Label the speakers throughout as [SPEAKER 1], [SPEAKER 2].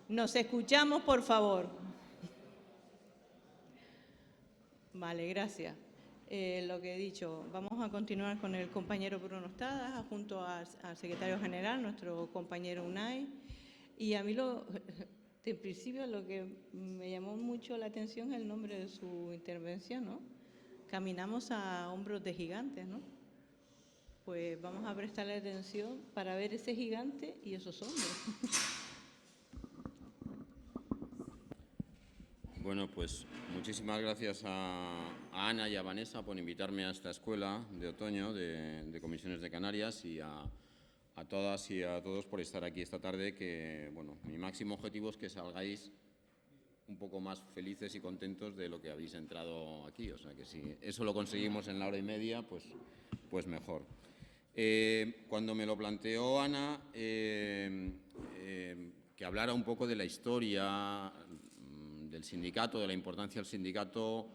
[SPEAKER 1] Nos escuchamos, por favor. Vale, gracias. Lo que he dicho, vamos a continuar con el compañero Bruno Estada, junto al secretario general, nuestro compañero Unai. Y a mí, en principio, lo que me llamó mucho la atención es el nombre de su intervención, ¿no? Caminamos a hombros de gigantes, ¿no? Pues vamos a prestarle atención para ver ese gigante y esos hombres.
[SPEAKER 2] Bueno, pues muchísimas gracias a Ana y a Vanessa por invitarme a esta escuela de otoño de Comisiones de Canarias y a todas y a todos por estar aquí esta tarde, que, bueno, mi máximo objetivo es que salgáis un poco más felices y contentos de lo que habéis entrado aquí. O sea, que si eso lo conseguimos en la hora y media, pues mejor. Cuando me lo planteó Ana, que hablara un poco de la historia del sindicato, de la importancia del sindicato,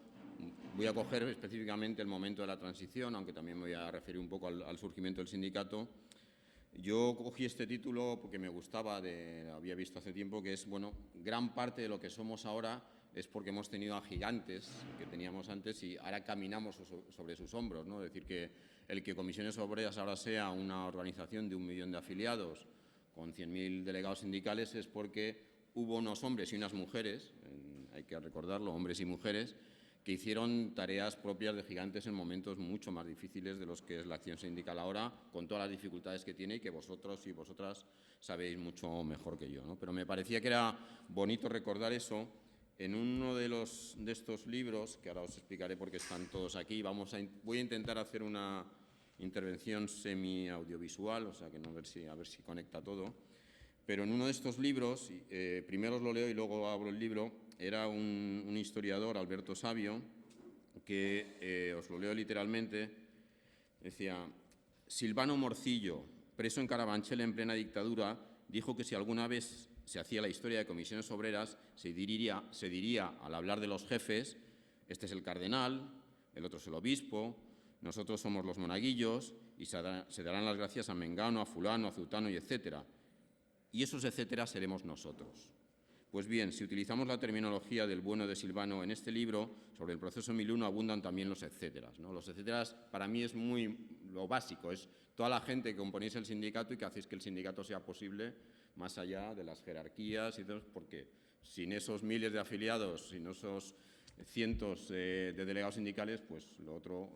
[SPEAKER 2] voy a coger específicamente el momento de la transición, aunque también me voy a referir un poco al surgimiento del sindicato. Yo cogí este título porque me gustaba, había visto hace tiempo, que es, bueno, gran parte de lo que somos ahora es porque hemos tenido a gigantes que teníamos antes y ahora caminamos sobre sus hombros, ¿no? Es decir, que el que Comisiones Obreras ahora sea una organización de 1 millón de afiliados con 100.000 delegados sindicales es porque hubo unos hombres y unas mujeres, hay que recordarlo, hombres y mujeres, que hicieron tareas propias de gigantes en momentos mucho más difíciles de los que es la acción sindical ahora, con todas las dificultades que tiene y que vosotros y vosotras sabéis mucho mejor que yo, ¿no? Pero me parecía que era bonito recordar eso en uno de estos libros, que ahora os explicaré por qué están todos aquí. Voy a intentar hacer una intervención semi-audiovisual, o sea que a ver si conecta todo. Pero en uno de estos libros, primero os lo leo y luego abro el libro, era un historiador, Alberto Sabio, que os lo leo literalmente, decía: Silvano Morcillo, preso en Carabanchel en plena dictadura, dijo que si alguna vez se hacía la historia de Comisiones Obreras, se diría al hablar de los jefes, este es el cardenal, el otro es el obispo, nosotros somos los monaguillos, y se darán las gracias a Mengano, a fulano, a Zutano y etcétera. Y esos etcétera seremos nosotros. Pues bien, si utilizamos la terminología del bueno de Silvano en este libro, sobre el proceso 1001 abundan también los etcéteras, ¿no? Los etcéteras para mí es lo básico, es toda la gente que componéis el sindicato y que hacéis que el sindicato sea posible más allá de las jerarquías y todo, porque sin esos miles de afiliados, sin esos cientos de delegados sindicales, pues lo otro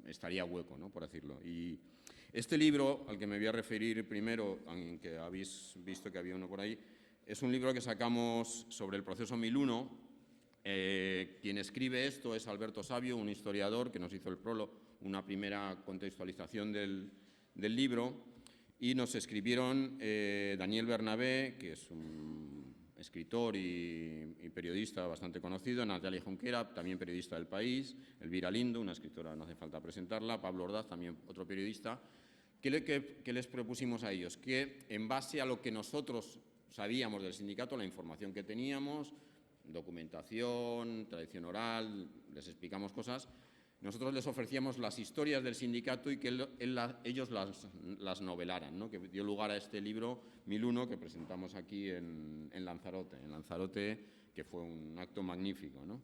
[SPEAKER 2] estaría hueco, ¿no?, por decirlo. Y este libro, al que me voy a referir primero, aunque habéis visto que había uno por ahí, es un libro que sacamos sobre el proceso 1001. Quien escribe esto es Alberto Sabio, un historiador que nos hizo el prólogo, una primera contextualización del libro, y nos escribieron Daniel Bernabé, que es un escritor y periodista bastante conocido, Natalia Junquera, también periodista del País, Elvira Lindo, una escritora, no hace falta presentarla, Pablo Ordaz, también otro periodista. ¿Qué les propusimos a ellos? Que en base a lo que nosotros sabíamos del sindicato, la información que teníamos, documentación, tradición oral, les explicamos cosas, nosotros les ofrecíamos las historias del sindicato y que ellos las novelaran, ¿no?, que dio lugar a este libro 1001 que presentamos aquí en Lanzarote, que fue un acto magnífico, ¿no?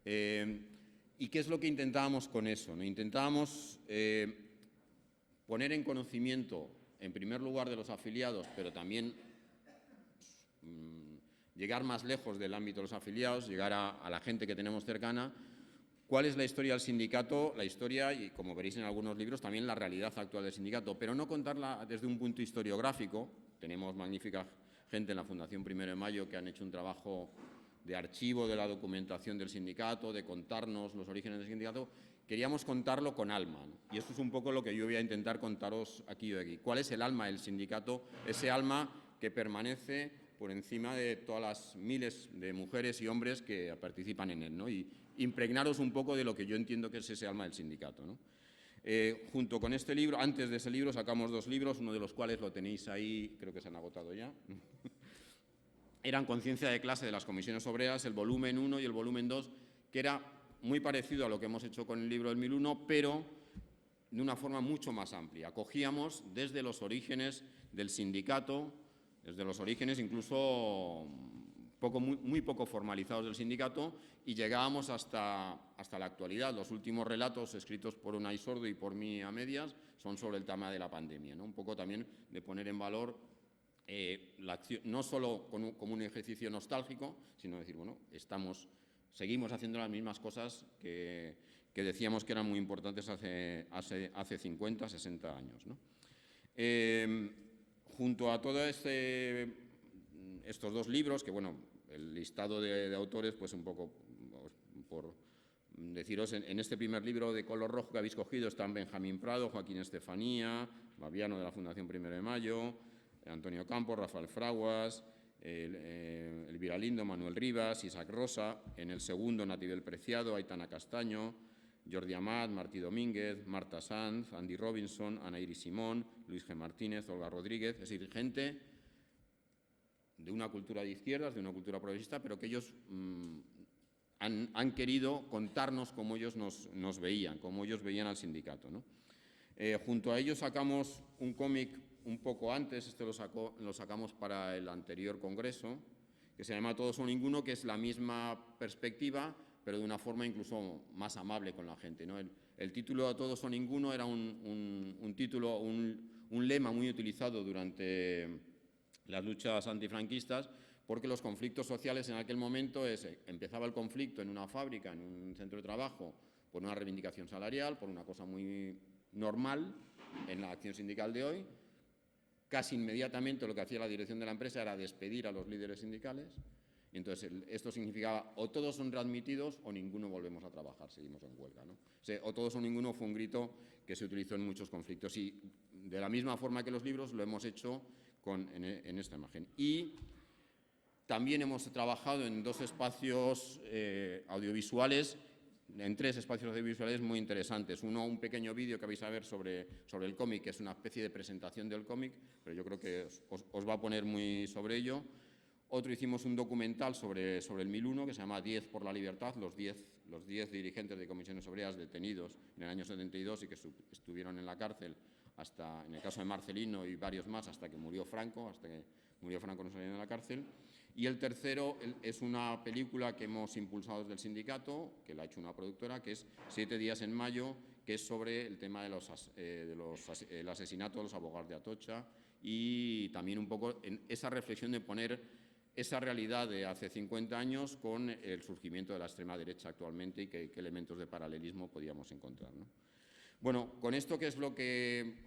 [SPEAKER 2] ¿Y qué es lo que intentábamos con eso, ¿no? Intentábamos poner en conocimiento, en primer lugar, de los afiliados, pero también llegar más lejos del ámbito de los afiliados, llegar a la gente que tenemos cercana, cuál es la historia del sindicato, la historia y, como veréis en algunos libros, también la realidad actual del sindicato, pero no contarla desde un punto historiográfico. Tenemos magnífica gente en la Fundación 1 de Mayo que han hecho un trabajo de archivo de la documentación del sindicato, de contarnos los orígenes del sindicato. Queríamos contarlo con alma, ¿no? Y esto es un poco lo que yo voy a intentar contaros aquí hoy. ¿Cuál es el alma del sindicato? Ese alma que permanece por encima de todas las miles de mujeres y hombres que participan en él, ¿no? Y impregnaros un poco de lo que yo entiendo que es ese alma del sindicato, ¿no? Junto con este libro, antes de ese libro, sacamos 2 libros, uno de los cuales lo tenéis ahí, creo que se han agotado ya. Eran Conciencia de clase de las Comisiones Obreras, el volumen 1 y el volumen 2, que era muy parecido a lo que hemos hecho con el libro del 1001, pero de una forma mucho más amplia. Cogíamos desde los orígenes del sindicato, desde los orígenes, incluso muy poco formalizados del sindicato, y llegábamos hasta la actualidad. Los últimos relatos escritos por Unai Sordo y por mí a medias son sobre el tema de la pandemia, ¿no? Un poco también de poner en valor la acción, no solo como un ejercicio nostálgico, sino decir, bueno, seguimos haciendo las mismas cosas que decíamos que eran muy importantes hace 50, 60 años, ¿no? Junto a todos estos dos libros, que bueno, el listado de autores, pues un poco por deciros, en este primer libro de color rojo que habéis cogido están Benjamín Prado, Joaquín Estefanía, Baviano de la Fundación 1 de Mayo, Antonio Campos, Rafael Fraguas, Elvira Lindo, Manuel Rivas, Isaac Rosa. En el segundo, Natibel Preciado, Aitana Castaño, Jordi Amat, Martí Domínguez, Marta Sanz, Andy Robinson, Ana Iris Simón, Luis G. Martínez, Olga Rodríguez. Es decir, gente de una cultura de izquierdas, de una cultura progresista, pero que ellos han querido contarnos cómo ellos nos veían, cómo ellos veían al sindicato, ¿no? Junto a ellos sacamos un cómic un poco antes, este lo sacamos para el anterior congreso, que se llama Todos o Ninguno, que es la misma perspectiva, pero de una forma incluso más amable con la gente, ¿no? El título Todos o Ninguno era un título, un lema muy utilizado durante las luchas antifranquistas, porque los conflictos sociales en aquel momento empezaba el conflicto en una fábrica, en un centro de trabajo, por una reivindicación salarial, por una cosa muy normal en la acción sindical de hoy. Casi inmediatamente lo que hacía la dirección de la empresa era despedir a los líderes sindicales. Y entonces esto significaba o todos son readmitidos o ninguno volvemos a trabajar, seguimos en huelga, ¿no? O sea, o todos o ninguno fue un grito que se utilizó en muchos conflictos. Y de la misma forma que los libros lo hemos hecho en esta imagen. Y también hemos trabajado en dos espacios audiovisuales, en tres espacios audiovisuales muy interesantes. Uno, un pequeño vídeo que vais a ver sobre el cómic, que es una especie de presentación del cómic, pero yo creo que os va a poner muy sobre ello. Otro, hicimos un documental sobre el 1001 que se llama 10 por la libertad, los 10 dirigentes de comisiones obreras detenidos en el año 72 y que estuvieron en la cárcel hasta, en el caso de Marcelino y varios más, hasta que murió Franco, no salieron de la cárcel. Y el tercero es una película que hemos impulsado desde el sindicato, que la ha hecho una productora, que es 7 días en mayo, que es sobre el tema el asesinato de los abogados de Atocha y también un poco en esa reflexión de poner esa realidad de hace 50 años con el surgimiento de la extrema derecha actualmente y qué elementos de paralelismo podíamos encontrar, ¿no? Bueno, con esto, ¿qué es lo que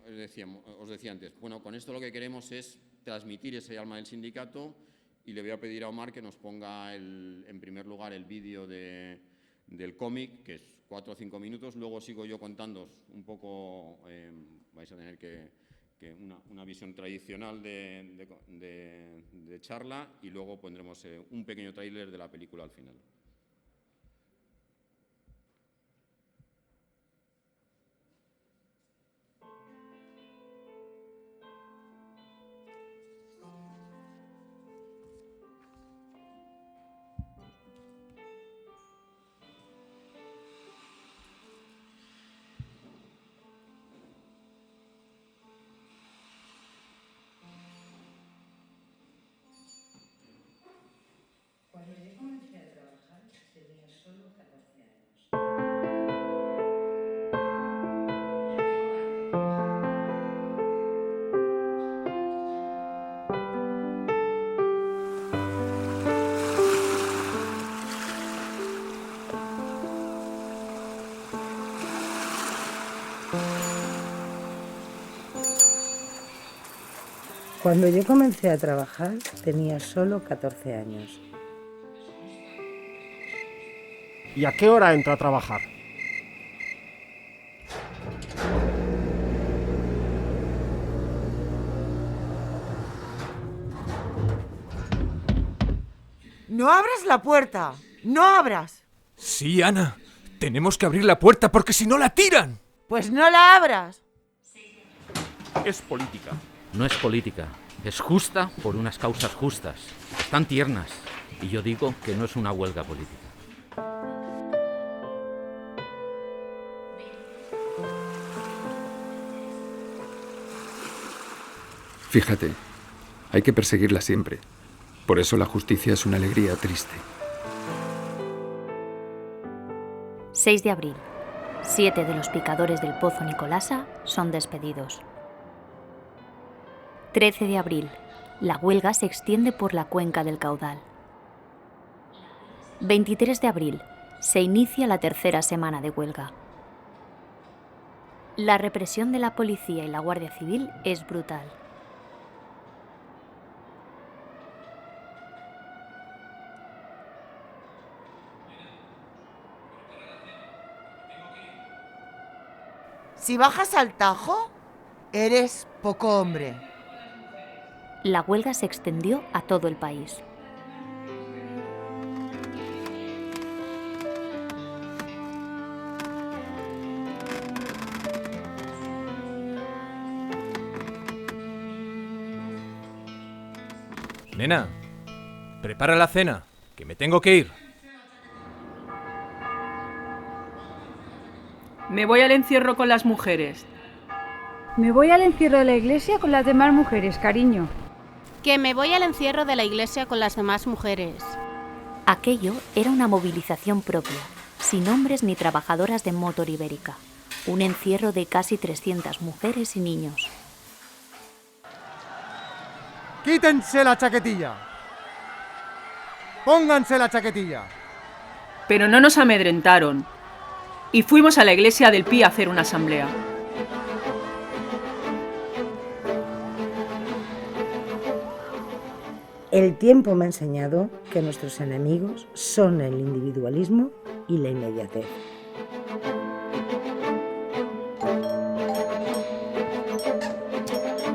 [SPEAKER 2] os decía antes? Bueno, con esto lo que queremos es transmitir ese alma del sindicato. Y le voy a pedir a Omar que nos ponga en primer lugar el vídeo del cómic, que es 4 o 5 minutos. Luego sigo yo contándoos un poco, vais a tener que una visión tradicional de charla y luego pondremos un pequeño tráiler de la película al final.
[SPEAKER 3] Cuando yo comencé a trabajar tenía solo 14 años. Cuando yo comencé a trabajar tenía solo 14 años.
[SPEAKER 4] ¿Y a qué hora entra a trabajar?
[SPEAKER 5] ¡No abras la puerta! ¡No abras!
[SPEAKER 6] Sí, Ana. Tenemos que abrir la puerta porque si no la tiran.
[SPEAKER 5] Pues no la abras.
[SPEAKER 4] Es política.
[SPEAKER 7] No es política, es justa por unas causas justas. Están tiernas. Y yo digo que no es una huelga política.
[SPEAKER 8] Fíjate, Hay que perseguirla siempre. Por eso la justicia es una alegría triste.
[SPEAKER 9] 6 de abril. 7 de los picadores del Pozo Nicolasa son despedidos. 13 de abril. La huelga se extiende por la cuenca del Caudal. 23 de abril. Se inicia la tercera semana de huelga. La represión de la policía y la Guardia Civil es brutal.
[SPEAKER 5] Si bajas al Tajo, eres poco hombre.
[SPEAKER 9] La huelga se extendió a todo el país.
[SPEAKER 6] Nena, prepara la cena, que me tengo que ir.
[SPEAKER 10] Me voy al encierro con las mujeres.
[SPEAKER 11] Me voy al encierro de la iglesia con las demás mujeres, cariño.
[SPEAKER 12] Que me voy al encierro de la iglesia con las demás mujeres.
[SPEAKER 9] Aquello era una movilización propia, sin hombres ni trabajadoras de Motor Ibérica. Un encierro de casi 300 mujeres y niños.
[SPEAKER 13] ¡Quítense la chaquetilla! ¡Pónganse la chaquetilla!
[SPEAKER 10] Pero no nos amedrentaron. Y fuimos a la iglesia del Pi a hacer una asamblea.
[SPEAKER 14] El tiempo me ha enseñado que nuestros enemigos son el individualismo y la inmediatez.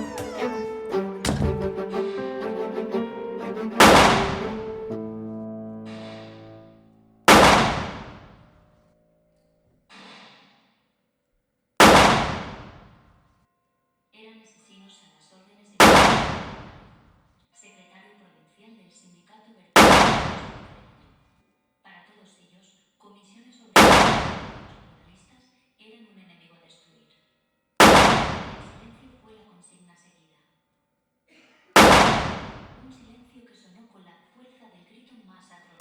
[SPEAKER 9] Eran asesinos a las órdenes de secretario provincial del sindicato vertical. Para todos ellos, comisiones sobre los pluralistas eran un enemigo a destruir. El silencio fue la consigna seguida. Un silencio que sonó con la fuerza del grito más atroz.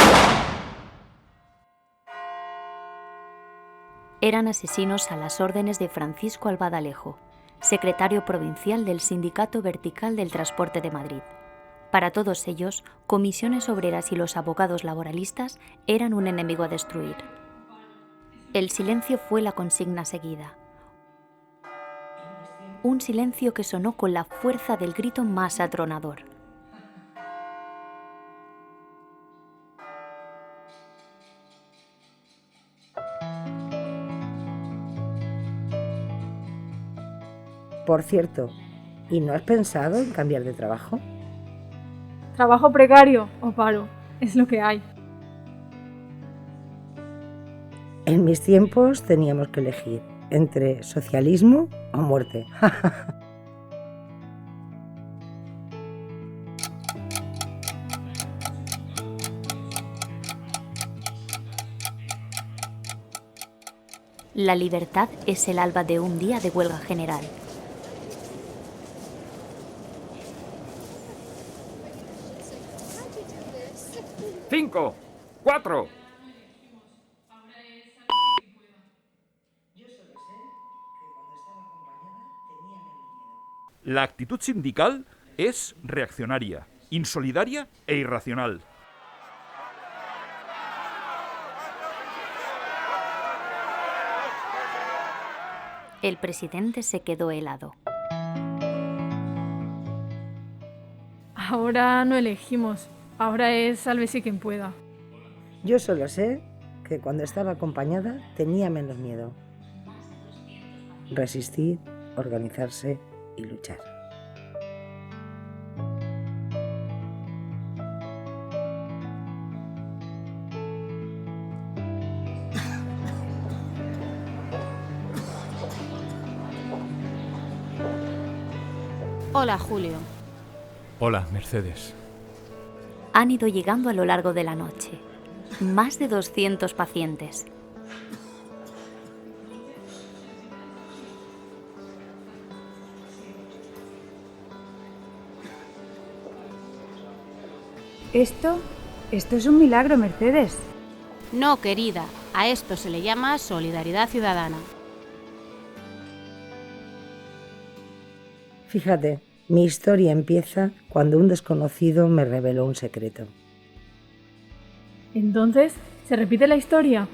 [SPEAKER 9] Eran asesinos a las órdenes de Francisco Albadalejo, secretario provincial del Sindicato Vertical del Transporte de Madrid. Para todos ellos, comisiones obreras y los abogados laboralistas eran un enemigo a destruir. El silencio fue la consigna seguida. Un silencio que sonó con la fuerza del grito más atronador.
[SPEAKER 14] Por cierto, ¿y no has pensado en cambiar de trabajo?
[SPEAKER 11] Trabajo precario o paro, es lo que hay.
[SPEAKER 14] En mis tiempos teníamos que elegir entre socialismo o muerte.
[SPEAKER 9] La libertad es el alba de un día de huelga general.
[SPEAKER 7] ¡5! ¡4!
[SPEAKER 4] La actitud sindical es reaccionaria, insolidaria e irracional.
[SPEAKER 9] El presidente se quedó helado.
[SPEAKER 11] Ahora no elegimos, ahora es sálvese quien pueda.
[SPEAKER 14] Yo solo sé que cuando estaba acompañada tenía menos miedo. Resistir, organizarse y luchar.
[SPEAKER 12] Hola, Julio.
[SPEAKER 6] Hola, Mercedes.
[SPEAKER 9] Han ido llegando a lo largo de la noche. Más de 200 pacientes.
[SPEAKER 11] Esto es un milagro, Mercedes.
[SPEAKER 12] No, querida, a esto se le llama solidaridad ciudadana.
[SPEAKER 14] Fíjate, mi historia empieza cuando un desconocido me reveló un secreto.
[SPEAKER 11] Entonces, ¿se repite la historia?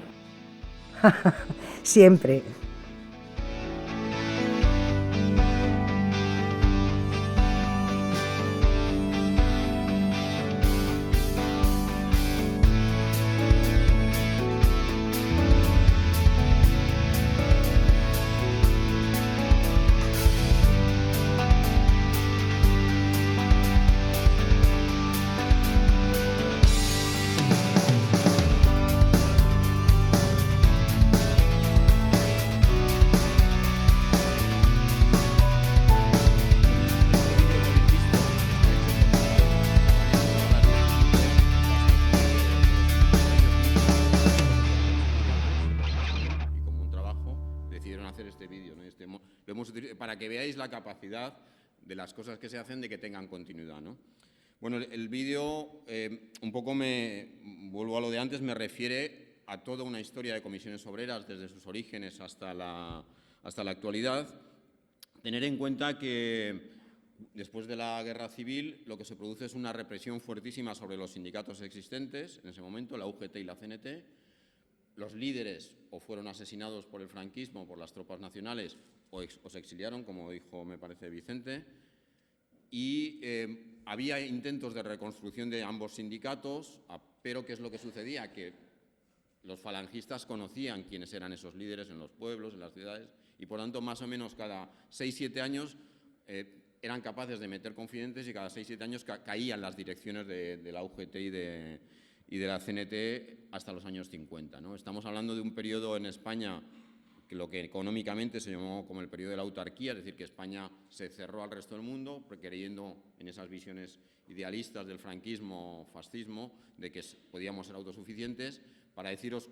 [SPEAKER 14] Siempre.
[SPEAKER 2] Para que veáis la capacidad de las cosas que se hacen de que tengan continuidad, ¿no? Bueno, el vídeo, un poco vuelvo a lo de antes, me refiere a toda una historia de comisiones obreras desde sus orígenes hasta la actualidad. Tener en cuenta que después de la guerra civil lo que se produce es una represión fuertísima sobre los sindicatos existentes en ese momento, la UGT y la CNT. Los líderes o fueron asesinados por el franquismo, por las tropas nacionales, o se exiliaron, como dijo, me parece, Vicente, y había intentos de reconstrucción de ambos sindicatos, pero ¿qué es lo que sucedía? Que los falangistas conocían quiénes eran esos líderes en los pueblos, en las ciudades, y por tanto, más o menos cada 6-7 años eran capaces de meter confidentes y cada 6-7 años caían las direcciones de la UGT y de la CNT hasta los años 50, ¿no? Estamos hablando de un periodo en España que lo que económicamente se llamó como el periodo de la autarquía, es decir, que España se cerró al resto del mundo, creyendo en esas visiones idealistas del franquismo, fascismo, de que podíamos ser autosuficientes. Para deciros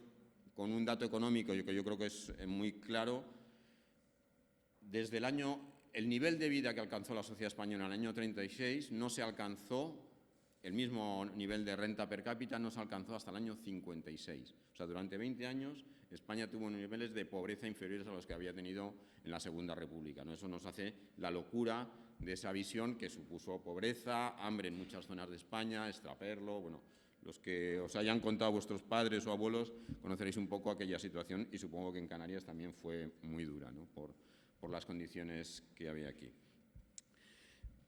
[SPEAKER 2] con un dato económico que yo creo que es muy claro, desde el nivel de vida que alcanzó la sociedad española en el año 36 no se alcanzó, el mismo nivel de renta per cápita no se alcanzó hasta el año 56. O sea, durante 20 años España tuvo niveles de pobreza inferiores a los que había tenido en la Segunda República, ¿no? Eso nos hace la locura de esa visión que supuso pobreza, hambre en muchas zonas de España, extraperlo. Bueno, los que os hayan contado vuestros padres o abuelos conoceréis un poco aquella situación y supongo que en Canarias también fue muy dura, ¿no? por las condiciones que había aquí.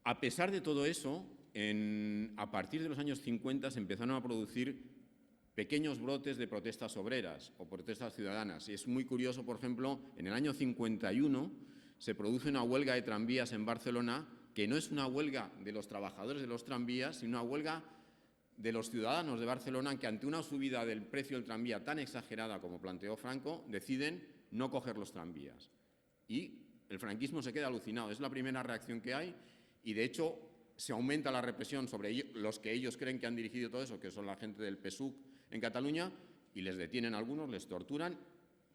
[SPEAKER 2] A pesar de todo eso, a partir de los años 50 se empezaron a producir pequeños brotes de protestas obreras o protestas ciudadanas. Y es muy curioso, por ejemplo, en el año 51 se produce una huelga de tranvías en Barcelona, que no es una huelga de los trabajadores de los tranvías, sino una huelga de los ciudadanos de Barcelona que ante una subida del precio del tranvía tan exagerada como planteó Franco, deciden no coger los tranvías. Y el franquismo se queda alucinado. Es la primera reacción que hay y, de hecho, se aumenta la represión sobre los que ellos creen que han dirigido todo eso, que son la gente del PSUC en Cataluña, y les detienen a algunos, les torturan,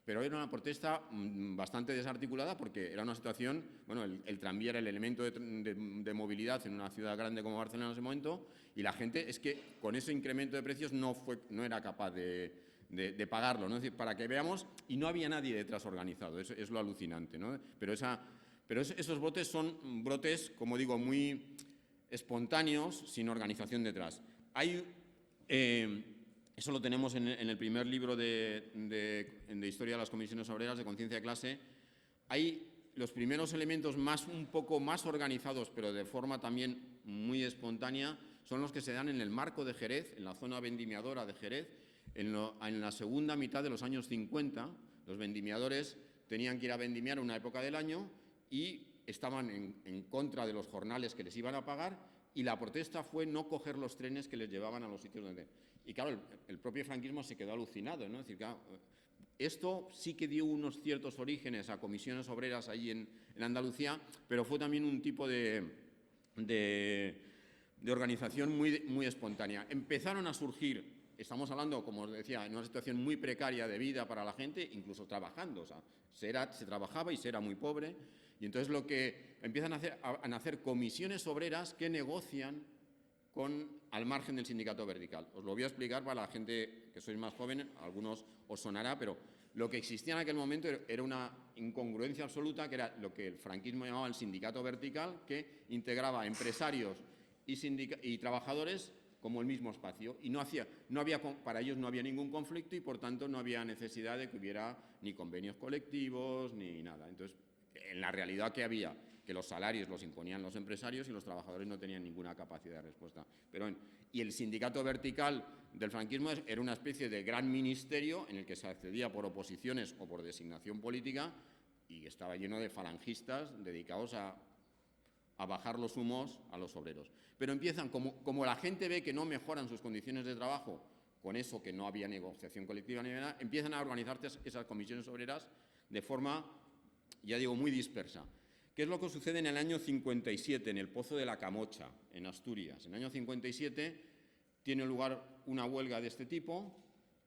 [SPEAKER 2] pero era una protesta bastante desarticulada porque era una situación, bueno, el tranvía era el elemento de movilidad en una ciudad grande como Barcelona en ese momento, y la gente es que con ese incremento de precios no era capaz de pagarlo, ¿no? Es decir, para que veamos, y no había nadie detrás organizado, eso es lo alucinante, ¿no? Pero esos brotes son brotes, como digo, muy espontáneos, sin organización detrás. Eso lo tenemos en el primer libro de Historia de las Comisiones Obreras, de Conciencia de Clase. Hay los primeros elementos un poco más organizados, pero de forma también muy espontánea, son los que se dan en el marco de Jerez, en la zona vendimiadora de Jerez. En la segunda mitad de los años 50, los vendimiadores tenían que ir a vendimiar en una época del año y estaban en contra de los jornales que les iban a pagar, y la protesta fue no coger los trenes que les llevaban a los sitios donde... Y claro, el propio franquismo se quedó alucinado, ¿no? Es decir, claro, esto sí que dio unos ciertos orígenes a comisiones obreras allí en Andalucía, pero fue también un tipo de organización muy espontánea. Empezaron a surgir, estamos hablando, como os decía, en una situación muy precaria de vida para la gente, incluso trabajando, o sea, se trabajaba y se era muy pobre, y entonces lo que empiezan a nacer comisiones obreras que negocian con al margen del sindicato vertical. Os lo voy a explicar para la gente que sois más joven, a algunos os sonará, pero lo que existía en aquel momento era una incongruencia absoluta, que era lo que el franquismo llamaba el sindicato vertical, que integraba empresarios y trabajadores como el mismo espacio, y para ellos no había ningún conflicto y, por tanto, no había necesidad de que hubiera ni convenios colectivos ni nada. Entonces, en la realidad que había, que los salarios los imponían los empresarios y los trabajadores no tenían ninguna capacidad de respuesta. Y el sindicato vertical del franquismo era una especie de gran ministerio en el que se accedía por oposiciones o por designación política y estaba lleno de falangistas dedicados a bajar los humos a los obreros. Pero empiezan, como la gente ve que no mejoran sus condiciones de trabajo, con eso que no había negociación colectiva ni nada, empiezan a organizarse esas comisiones obreras de forma, ya digo, muy dispersa. ¿Qué es lo que sucede en el año 57, en el Pozo de la Camocha, en Asturias? En el año 57 tiene lugar una huelga de este tipo,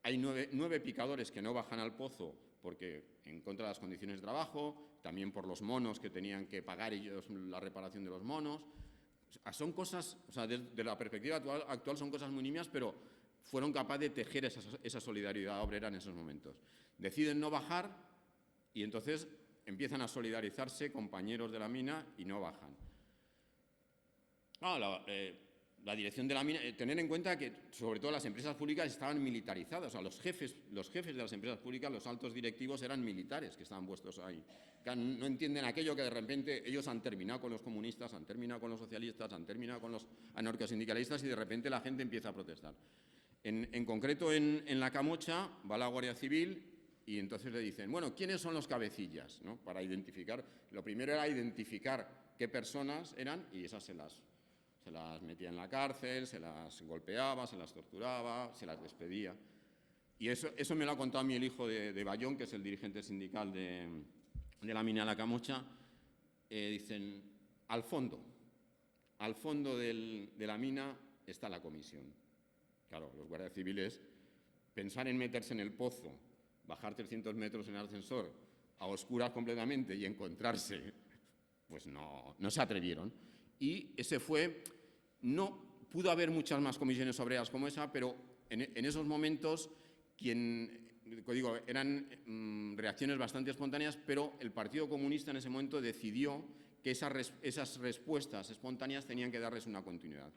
[SPEAKER 2] hay nueve picadores que no bajan al pozo porque en contra de las condiciones de trabajo, también por los monos que tenían que pagar ellos la reparación de los monos. Son cosas, desde la perspectiva actual son cosas muy nimias, pero fueron capaces de tejer esa solidaridad obrera en esos momentos. Deciden no bajar y entonces empiezan a solidarizarse compañeros de la mina y no bajan. La dirección de la mina, tener en cuenta que sobre todo las empresas públicas estaban militarizadas, los jefes de las empresas públicas, los altos directivos eran militares que estaban puestos ahí. No entienden aquello que de repente ellos han terminado con los comunistas, han terminado con los socialistas, han terminado con los anarcosindicalistas y de repente la gente empieza a protestar. En concreto en La Camocha va la Guardia Civil y entonces le dicen, bueno, ¿quiénes son los cabecillas? ¿No? Para identificar, lo primero era identificar qué personas eran y esas se las metía en la cárcel, se las golpeaba, se las torturaba, se las despedía. Y eso me lo ha contado a mí el hijo de Bayón, que es el dirigente sindical de la mina de La Camocha. Dicen, al fondo de la mina está la comisión. Claro, los guardias civiles, pensar en meterse en el pozo, bajar 300 metros en el ascensor, a oscuras completamente y encontrarse, pues no se atrevieron. Y ese fue... No pudo haber muchas más comisiones obreras como esa, pero en esos momentos eran reacciones bastante espontáneas, pero el Partido Comunista en ese momento decidió que esas respuestas espontáneas tenían que darles una continuidad.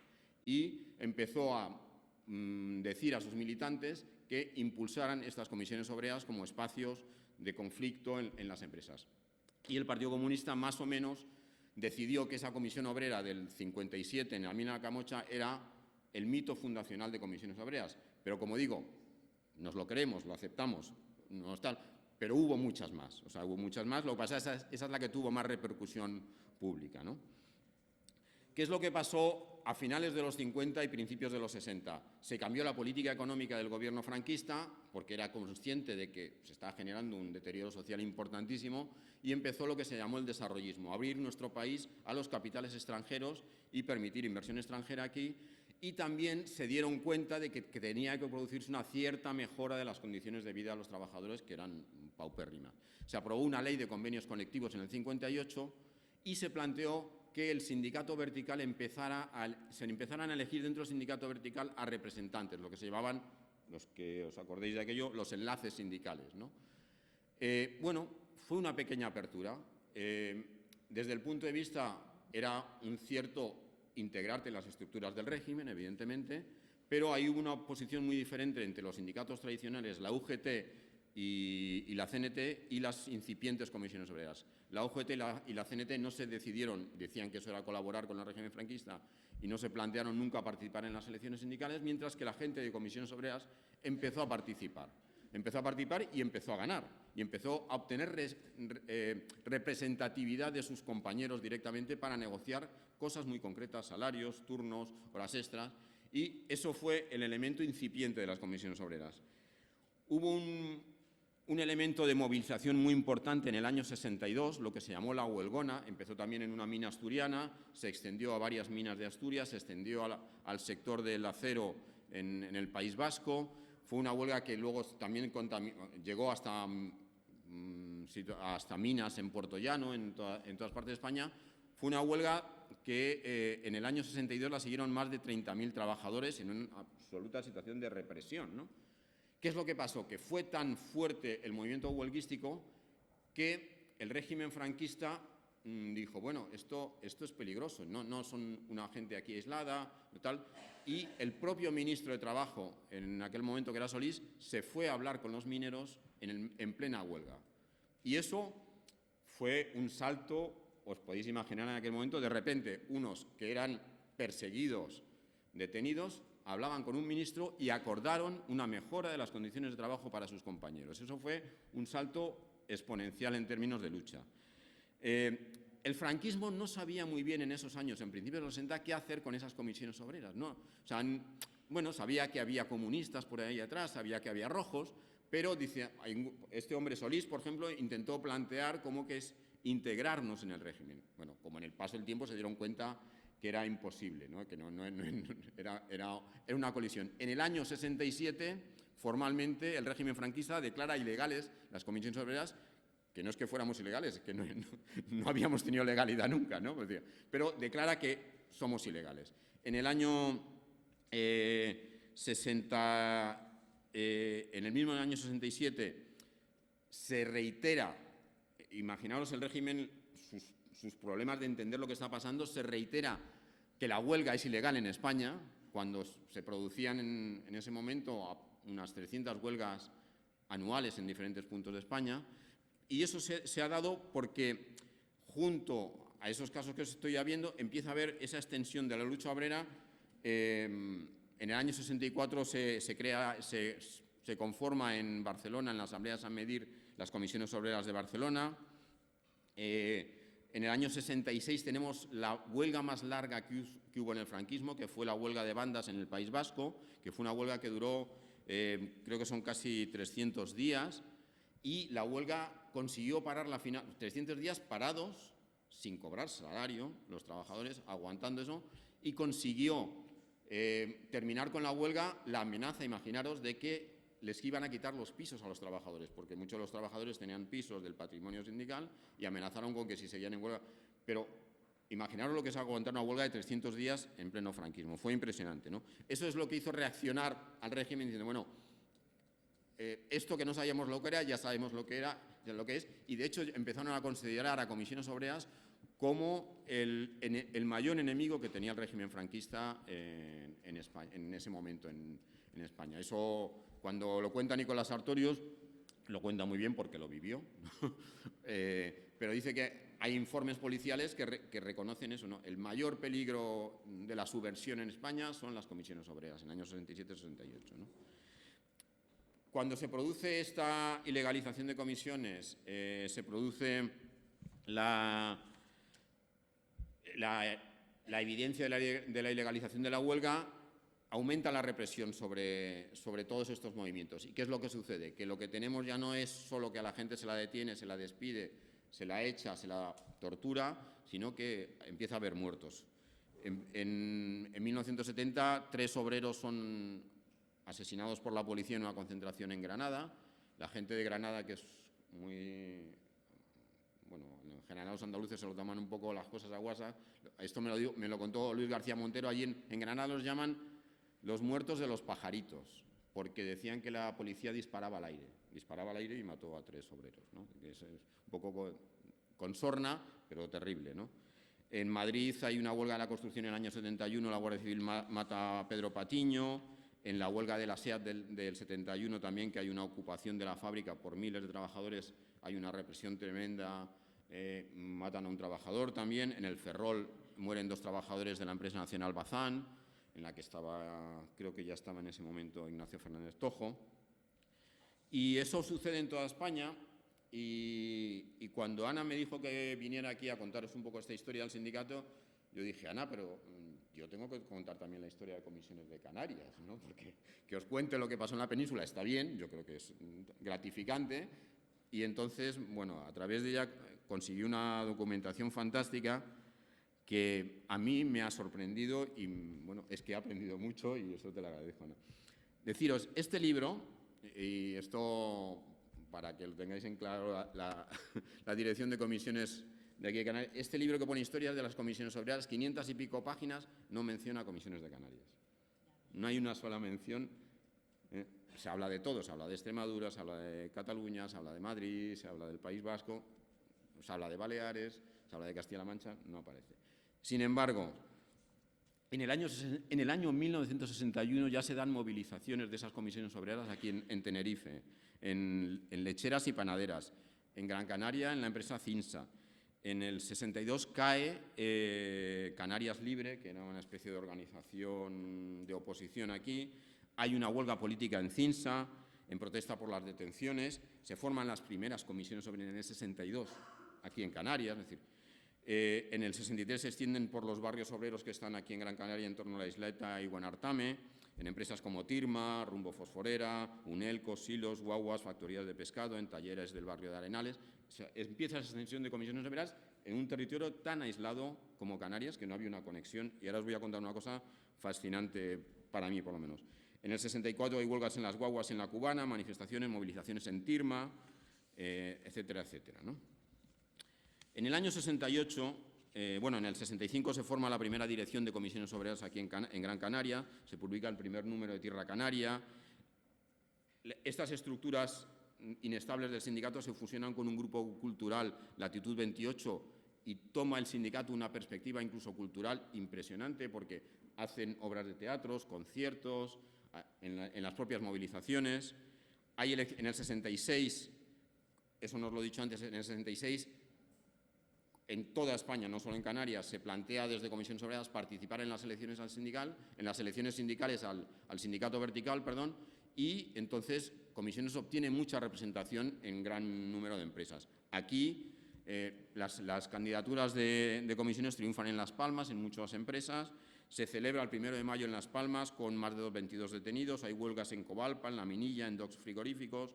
[SPEAKER 2] Y empezó a decir a sus militantes que impulsaran estas comisiones obreras como espacios de conflicto en las empresas. Y el Partido Comunista más o menos decidió que esa comisión obrera del 57 en la mina de La Camocha era el mito fundacional de comisiones obreras. Pero, como digo, nos lo creemos, lo aceptamos, no es tal, pero hubo muchas más. Hubo muchas más. Lo que pasa es que esa es la que tuvo más repercusión pública, ¿no? ¿Qué es lo que pasó a finales de los 50 y principios de los 60? Se cambió la política económica del gobierno franquista porque era consciente de que se estaba generando un deterioro social importantísimo y empezó lo que se llamó el desarrollismo, abrir nuestro país a los capitales extranjeros y permitir inversión extranjera aquí, y también se dieron cuenta de que tenía que producirse una cierta mejora de las condiciones de vida de los trabajadores, que eran paupérrimas. Se aprobó una ley de convenios colectivos en el 58 y se planteó que el sindicato vertical se empezaran a elegir dentro del sindicato vertical a representantes, lo que se llamaban, los que os acordéis de aquello, los enlaces sindicales, ¿no? Bueno, fue una pequeña apertura. Desde el punto de vista, era un cierto integrarte en las estructuras del régimen, evidentemente, pero hay una posición muy diferente entre los sindicatos tradicionales, la UGT y la CNT, y las incipientes comisiones obreras. La UGT y la CNT no se decidieron, decían que eso era colaborar con el régimen franquista y no se plantearon nunca participar en las elecciones sindicales, mientras que la gente de comisiones obreras empezó a participar. Empezó a participar y empezó a ganar, y empezó a obtener representatividad de sus compañeros directamente para negociar cosas muy concretas, salarios, turnos, horas extras, y eso fue el elemento incipiente de las comisiones obreras. Hubo un elemento de movilización muy importante en el año 62, lo que se llamó la huelgona. Empezó también en una mina asturiana, se extendió a varias minas de Asturias, se extendió al sector del acero en el País Vasco. Fue una huelga que luego también llegó hasta minas en Puerto Llano, en todas partes de España. Fue una huelga que en el año 62 la siguieron más de 30.000 trabajadores en una absoluta situación de represión, ¿no? ¿Qué es lo que pasó? Que fue tan fuerte el movimiento huelguístico que el régimen franquista dijo, bueno, esto es peligroso, no son una gente aquí aislada, tal, y el propio ministro de Trabajo, en aquel momento que era Solís, se fue a hablar con los mineros en plena huelga. Y eso fue un salto, os podéis imaginar en aquel momento, de repente unos que eran perseguidos, detenidos, hablaban con un ministro y acordaron una mejora de las condiciones de trabajo para sus compañeros. Eso fue un salto exponencial en términos de lucha. El franquismo no sabía muy bien en esos años, en principio de los 60, qué hacer con esas comisiones obreras, ¿no? O sea, bueno, sabía que había comunistas por ahí atrás, sabía que había rojos, pero dice, este hombre Solís, por ejemplo, intentó plantear cómo que es integrarnos en el régimen. Bueno, como en el paso del tiempo se dieron cuenta que era imposible, ¿no? Que era una colisión. En el año 67, formalmente, el régimen franquista declara ilegales las comisiones obreras, que no es que fuéramos ilegales, es que no habíamos tenido legalidad nunca, ¿no? Pero declara que somos ilegales. En el año 60, en el mismo año 67, se reitera, imaginaos el régimen, sus problemas de entender lo que está pasando, se reitera que la huelga es ilegal en España, cuando se producían en ese momento unas 300 huelgas anuales en diferentes puntos de España. Y eso se ha dado porque, junto a esos casos que os estoy viendo, empieza a haber esa extensión de la lucha obrera. En el año 64 se conforma en Barcelona, en la Asamblea de San Medir, las comisiones obreras de Barcelona. En el año 66 tenemos la huelga más larga que hubo en el franquismo, que fue la huelga de bandas en el País Vasco, que fue una huelga que duró, creo que son casi 300 días, y la huelga consiguió parar 300 días parados, sin cobrar salario, los trabajadores aguantando eso, y consiguió terminar con la huelga la amenaza, imaginaros, de que les iban a quitar los pisos a los trabajadores, porque muchos de los trabajadores tenían pisos del patrimonio sindical y amenazaron con que si seguían en huelga. Pero imaginaros lo que es aguantar una huelga de 300 días en pleno franquismo. Fue impresionante, ¿no? Eso es lo que hizo reaccionar al régimen diciendo, bueno, esto que no sabíamos lo que era, ya sabemos lo que es, y de hecho empezaron a considerar a comisiones obreras como el mayor enemigo que tenía el régimen franquista en España, en ese momento en España. Eso, cuando lo cuenta Nicolás Sartorius, lo cuenta muy bien porque lo vivió, pero dice que hay informes policiales que reconocen eso, ¿no? El mayor peligro de la subversión en España son las comisiones obreras, en el año 67-68, ¿no? Cuando se produce esta ilegalización de comisiones, se produce la evidencia de la ilegalización de la huelga, aumenta la represión sobre todos estos movimientos. ¿Y qué es lo que sucede? Que lo que tenemos ya no es solo que a la gente se la detiene, se la despide, se la echa, se la tortura, sino que empieza a haber muertos. En 1970, 3 obreros son asesinados por la policía en una concentración en Granada. La gente de Granada, que es muy... Bueno, en general los andaluces se lo toman un poco las cosas a guasa. Esto me lo contó Luis García Montero. Allí en Granada los llaman los muertos de los pajaritos, porque decían que la policía disparaba al aire y mató a 3 obreros, ¿no? Es un poco con sorna, pero terrible, ¿no? En Madrid hay una huelga de la construcción en el año 71, la Guardia Civil mata a Pedro Patiño. En la huelga de la SEAT del 71 también, que hay una ocupación de la fábrica por miles de trabajadores, hay una represión tremenda, matan a un trabajador también. En el Ferrol mueren 2 trabajadores de la empresa nacional Bazán, en la que estaba, creo que ya estaba en ese momento Ignacio Fernández Tojo. Y eso sucede en toda España, y cuando Ana me dijo que viniera aquí a contaros un poco esta historia del sindicato, yo dije, Ana, pero yo tengo que contar también la historia de comisiones de Canarias, ¿no? Porque que os cuente lo que pasó en la península está bien, yo creo que es gratificante, y entonces, bueno, a través de ella conseguí una documentación fantástica que a mí me ha sorprendido y, bueno, es que he aprendido mucho y eso te lo agradezco, ¿no? Deciros, este libro, y esto para que lo tengáis en claro, la Dirección de Comisiones de aquí de Canarias. Este libro que pone historias de las comisiones obreras, 500 y pico páginas, no menciona comisiones de Canarias. No hay una sola mención. Se habla de todo, se habla de Extremadura, se habla de Cataluña, se habla de Madrid, se habla del País Vasco, se habla de Baleares, se habla de Castilla-La Mancha, no aparece. Sin embargo, en el año 1961 ya se dan movilizaciones de esas comisiones obreras aquí en Tenerife, en lecheras y panaderas, en Gran Canaria, en la empresa Cinsa. En el 62 cae Canarias Libre, que era una especie de organización de oposición aquí. Hay una huelga política en Cinsa, en protesta por las detenciones. Se forman las primeras comisiones obreras en el 62, aquí en Canarias. Es decir, en el 63 se extienden por los barrios obreros que están aquí en Gran Canaria, en torno a la Isleta y Guanartame, en empresas como Tirma, Rumbo Fosforera, Unelco, Silos, Guaguas, factorías de pescado, en talleres del barrio de Arenales. O sea, empieza esa extensión de comisiones obreras en un territorio tan aislado como Canarias, que no había una conexión. Y ahora os voy a contar una cosa fascinante para mí, por lo menos. En el 64 hay huelgas en las Guaguas y en la Cubana, manifestaciones, movilizaciones en Tirma, etcétera, etcétera, ¿no? En el año 68, en el 65 se forma la primera dirección de comisiones obreras aquí en Gran Canaria, se publica el primer número de Tierra Canaria. Estas estructuras inestables del sindicato se fusionan con un grupo cultural, Latitud 28, y toma el sindicato una perspectiva incluso cultural impresionante porque hacen obras de teatros, conciertos, en las propias movilizaciones. Hay en el 66, eso nos lo he dicho antes, en el 66, en toda España, no solo en Canarias, se plantea desde comisiones obreras participar en las elecciones sindicales al sindicato vertical, perdón, y entonces comisiones obtiene mucha representación en gran número de empresas. Aquí las candidaturas de comisiones triunfan en Las Palmas, en muchas empresas. Se celebra el 1 de mayo en Las Palmas con más de 22 detenidos. Hay huelgas en Covalpa, en La Minilla, en docks frigoríficos.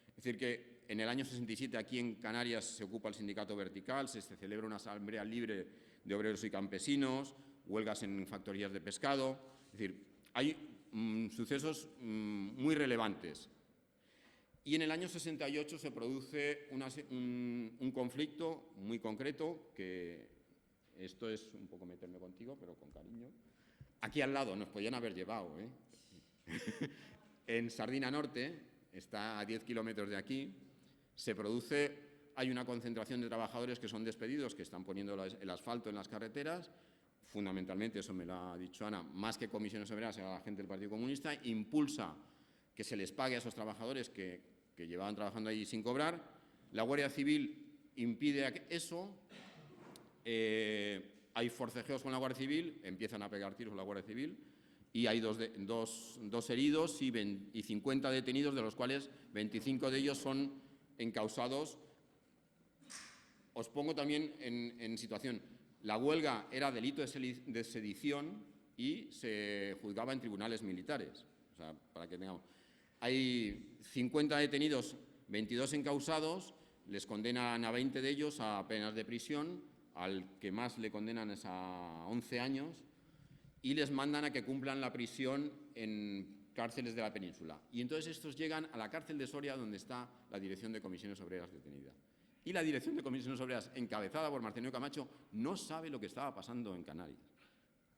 [SPEAKER 2] Es decir, que en el año 67 aquí en Canarias se ocupa el sindicato vertical, se celebra una asamblea libre de obreros y campesinos, huelgas en factorías de pescado. Es decir, hay sucesos muy relevantes. Y en el año 68 se produce un conflicto muy concreto, que esto es un poco meterme contigo, pero con cariño. Aquí al lado nos podían haber llevado, En Sardina Norte, está a 10 kilómetros de aquí, hay una concentración de trabajadores que son despedidos, que están poniendo el asfalto en las carreteras. Fundamentalmente, eso me lo ha dicho Ana, más que comisiones obreras, era la gente del Partido Comunista, impulsa que se les pague a esos trabajadores que llevaban trabajando ahí sin cobrar. La Guardia Civil impide eso, hay forcejeos con la Guardia Civil, empiezan a pegar tiros con la Guardia Civil y hay dos heridos y 50 detenidos, de los cuales 25 de ellos son encausados. Os pongo también en situación. La huelga era delito de sedición y se juzgaba en tribunales militares. O sea, para que tengamos. Hay 50 detenidos, 22 encausados, les condenan a 20 de ellos a penas de prisión, al que más le condenan es a 11 años y les mandan a que cumplan la prisión en cárceles de la península. Y entonces estos llegan a la cárcel de Soria, donde está la Dirección de Comisiones Obreras detenida. Y la Dirección de Comisiones Obreras, encabezada por Marcelino Camacho, no sabe lo que estaba pasando en Canarias.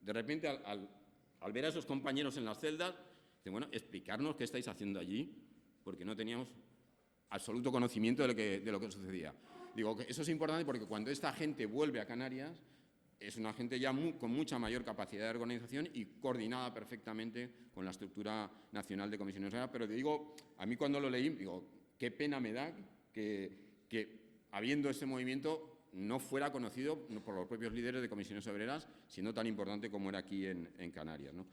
[SPEAKER 2] De repente, al ver a esos compañeros en las celdas, dicen, bueno, explicarnos qué estáis haciendo allí, porque no teníamos absoluto conocimiento de lo que sucedía. Digo que eso es importante porque cuando esta gente vuelve a Canarias, es una gente ya con mucha mayor capacidad de organización y coordinada perfectamente con la estructura nacional de comisiones obreras. Pero te digo, a mí cuando lo leí, digo, qué pena me da que habiendo este movimiento no fuera conocido por los propios líderes de comisiones obreras, siendo tan importante como era aquí en Canarias, ¿no?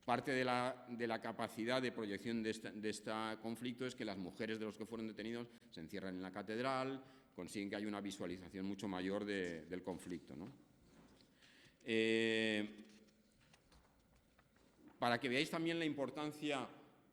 [SPEAKER 2] Parte de la capacidad de proyección de este conflicto es que las mujeres de los que fueron detenidos se encierran en la catedral, consiguen que haya una visualización mucho mayor del conflicto, ¿no? Para que veáis también la importancia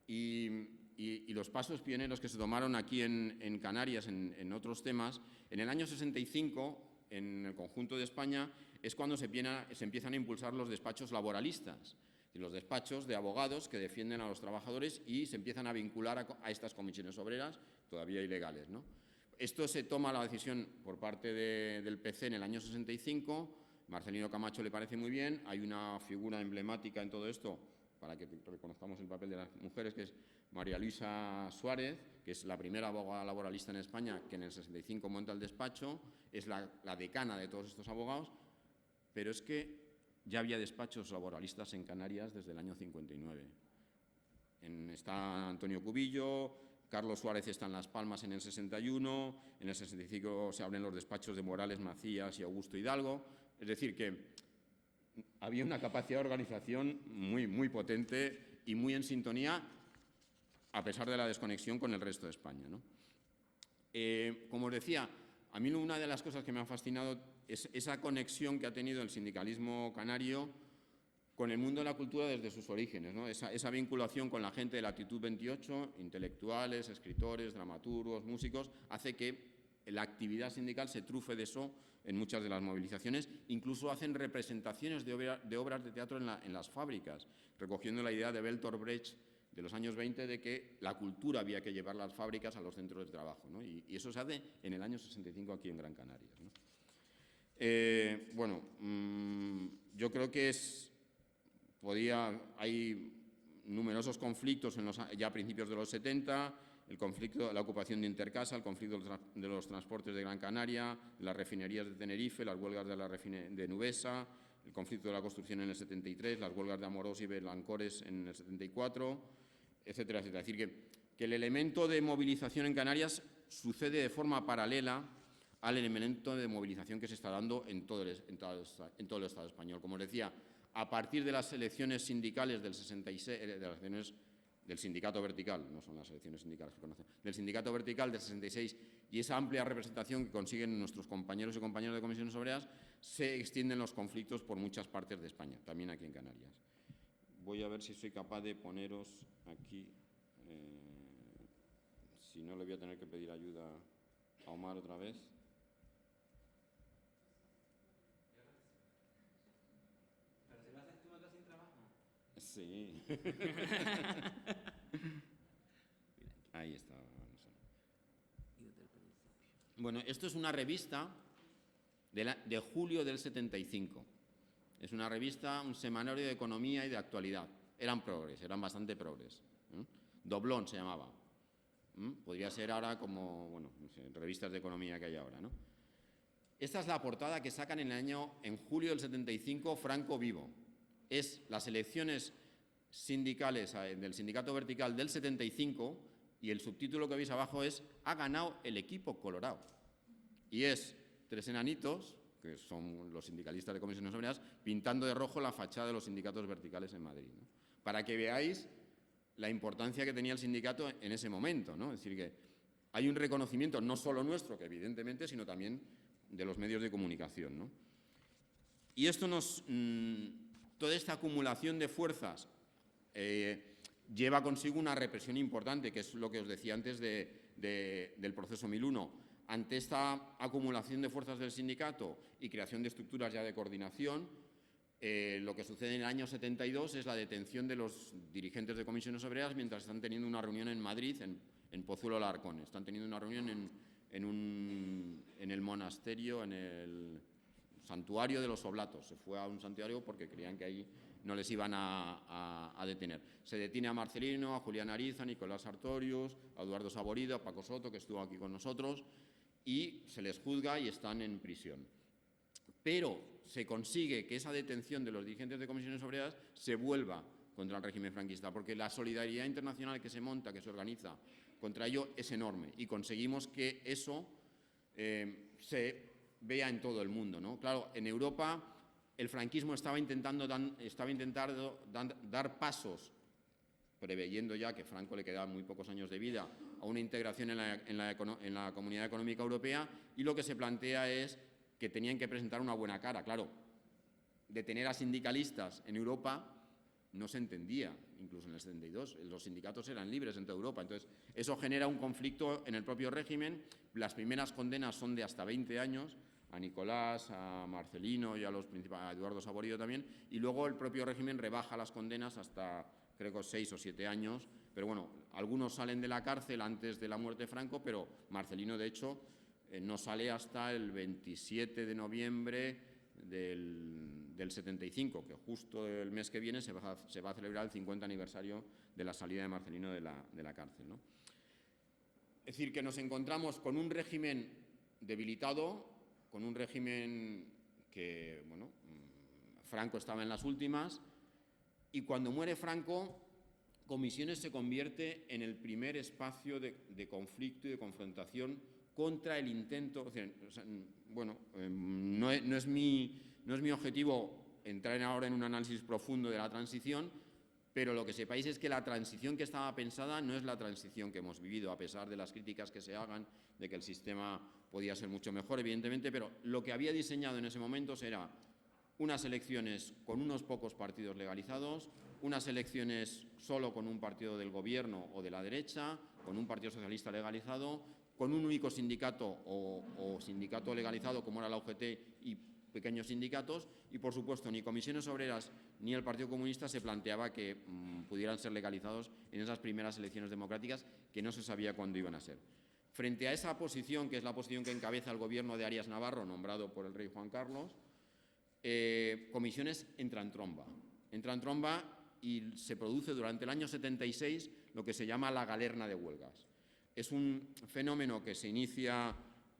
[SPEAKER 2] y los pasos pioneros que se tomaron aquí en Canarias en otros temas, en el año 65, en el conjunto de España, es cuando se empiezan a impulsar los despachos laboralistas, y los despachos de abogados que defienden a los trabajadores y se empiezan a vincular a estas comisiones obreras todavía ilegales, ¿no? Esto se toma la decisión por parte del PC en el año 65, Marcelino Camacho le parece muy bien, hay una figura emblemática en todo esto, para que reconozcamos el papel de las mujeres, que es María Luisa Suárez, que es la primera abogada laboralista en España, que en el 65 monta el despacho, es la decana de todos estos abogados, pero es que ya había despachos laboralistas en Canarias desde el año 59. Está Antonio Cubillo, Carlos Suárez está en Las Palmas en el 61, en el 65 se abren los despachos de Morales Macías y Augusto Hidalgo, es decir, que había una capacidad de organización muy potente y muy en sintonía, a pesar de la desconexión con el resto de España, ¿no? Como os decía, a mí una de las cosas que me ha fascinado es esa conexión que ha tenido el sindicalismo canario con el mundo de la cultura desde sus orígenes, ¿no? Esa vinculación con la gente de la Actitud 28, intelectuales, escritores, dramaturgos, músicos, hace que la actividad sindical se trufe de eso en muchas de las movilizaciones, incluso hacen representaciones de obras de teatro en las fábricas, recogiendo la idea de Bertolt Brecht de los años 20 de que la cultura había que llevar las fábricas a los centros de trabajo, ¿no? Y eso se hace en el año 65 aquí en Gran Canaria, ¿no? Yo creo que hay numerosos conflictos ya a principios de los 70, el conflicto, la ocupación de Intercasa, el conflicto de los transportes de Gran Canaria, las refinerías de Tenerife, las huelgas de Nuvesa, el conflicto de la construcción en el 73, las huelgas de Amorós y Belancores en el 74, etcétera, etcétera. Es decir, que el elemento de movilización en Canarias sucede de forma paralela al elemento de movilización que se está dando en todo el Estado español. Como os decía, a partir de las elecciones sindicales del 66, de las elecciones del sindicato vertical, no son las elecciones sindicales que conocen, del sindicato vertical del 66 y esa amplia representación que consiguen nuestros compañeros y compañeras de comisiones obreras, se extienden los conflictos por muchas partes de España, también aquí en Canarias. Voy a ver si soy capaz de poneros aquí, si no le voy a tener que pedir ayuda a Omar otra vez. Sí. Ahí está. Bueno, esto es una revista de julio del 75. Es una revista, un semanario de economía y de actualidad. Eran progres, eran bastante progres. Doblón se llamaba. Podría ser ahora como, bueno, no sé, revistas de economía que hay ahora, ¿no? Esta es la portada que sacan en julio del 75, Franco vivo. Es las elecciones sindicales del sindicato vertical del 75 y el subtítulo que veis abajo es «Ha ganado el equipo colorado». Y es tres enanitos, que son los sindicalistas de comisiones obreras, pintando de rojo la fachada de los sindicatos verticales en Madrid, ¿no? Para que veáis la importancia que tenía el sindicato en ese momento, ¿no? Es decir, que hay un reconocimiento no solo nuestro, que evidentemente, sino también de los medios de comunicación, ¿no? Y esto toda esta acumulación de fuerzas lleva consigo una represión importante, que es lo que os decía antes del proceso 1001. Ante esta acumulación de fuerzas del sindicato y creación de estructuras ya de coordinación, lo que sucede en el año 72 es la detención de los dirigentes de comisiones obreras mientras están teniendo una reunión en Madrid, en Pozuelo Alarcón. Están teniendo una reunión en el monasterio, en el santuario de los Oblatos. Se fue a un santuario porque creían que ahí no les iban a detener. Se detiene a Marcelino, a Julián Ariza, a Nicolás Sartorius, a Eduardo Saborido, a Paco Soto, que estuvo aquí con nosotros, y se les juzga y están en prisión. Pero se consigue que esa detención de los dirigentes de comisiones obreras se vuelva contra el régimen franquista, porque la solidaridad internacional que se monta, que se organiza contra ello, es enorme, y conseguimos que eso se vea en todo el mundo, ¿no? Claro, en Europa el franquismo estaba intentando dar pasos, preveyendo ya que Franco le quedaban muy pocos años de vida, a una integración en la Comunidad Económica Europea, y lo que se plantea es que tenían que presentar una buena cara. Claro, detener a sindicalistas en Europa no se entendía, incluso en el 72. Los sindicatos eran libres en toda Europa. Entonces, eso genera un conflicto en el propio régimen. Las primeras condenas son de hasta 20 años, a Nicolás, a Marcelino y a Eduardo Saborido también, y luego el propio régimen rebaja las condenas hasta creo que 6 o 7 años, pero bueno, algunos salen de la cárcel antes de la muerte de Franco, pero Marcelino, de hecho, no sale hasta el 27 de noviembre del 75, que justo el mes que viene se va a celebrar el 50 aniversario de la salida de Marcelino de la cárcel, ¿no? Es decir, que nos encontramos con un régimen debilitado, con un régimen que, bueno, Franco estaba en las últimas, y cuando muere Franco, Comisiones se convierte en el primer espacio de conflicto y de confrontación contra el intento. O sea, bueno, no es mi objetivo entrar ahora en un análisis profundo de la transición, pero lo que sepáis es que la transición que estaba pensada no es la transición que hemos vivido, a pesar de las críticas que se hagan de que el sistema podía ser mucho mejor, evidentemente, pero lo que había diseñado en ese momento era unas elecciones con unos pocos partidos legalizados, unas elecciones solo con un partido del gobierno o de la derecha, con un partido socialista legalizado, con un único sindicato o sindicato legalizado como era la UGT y pequeños sindicatos, y por supuesto ni Comisiones Obreras ni el Partido Comunista se planteaba que pudieran ser legalizados en esas primeras elecciones democráticas que no se sabía cuándo iban a ser. Frente a esa posición, que es la posición que encabeza el gobierno de Arias Navarro, nombrado por el rey Juan Carlos, Comisiones entra en tromba y se produce durante el año 76 lo que se llama la galerna de huelgas. Es un fenómeno que se inicia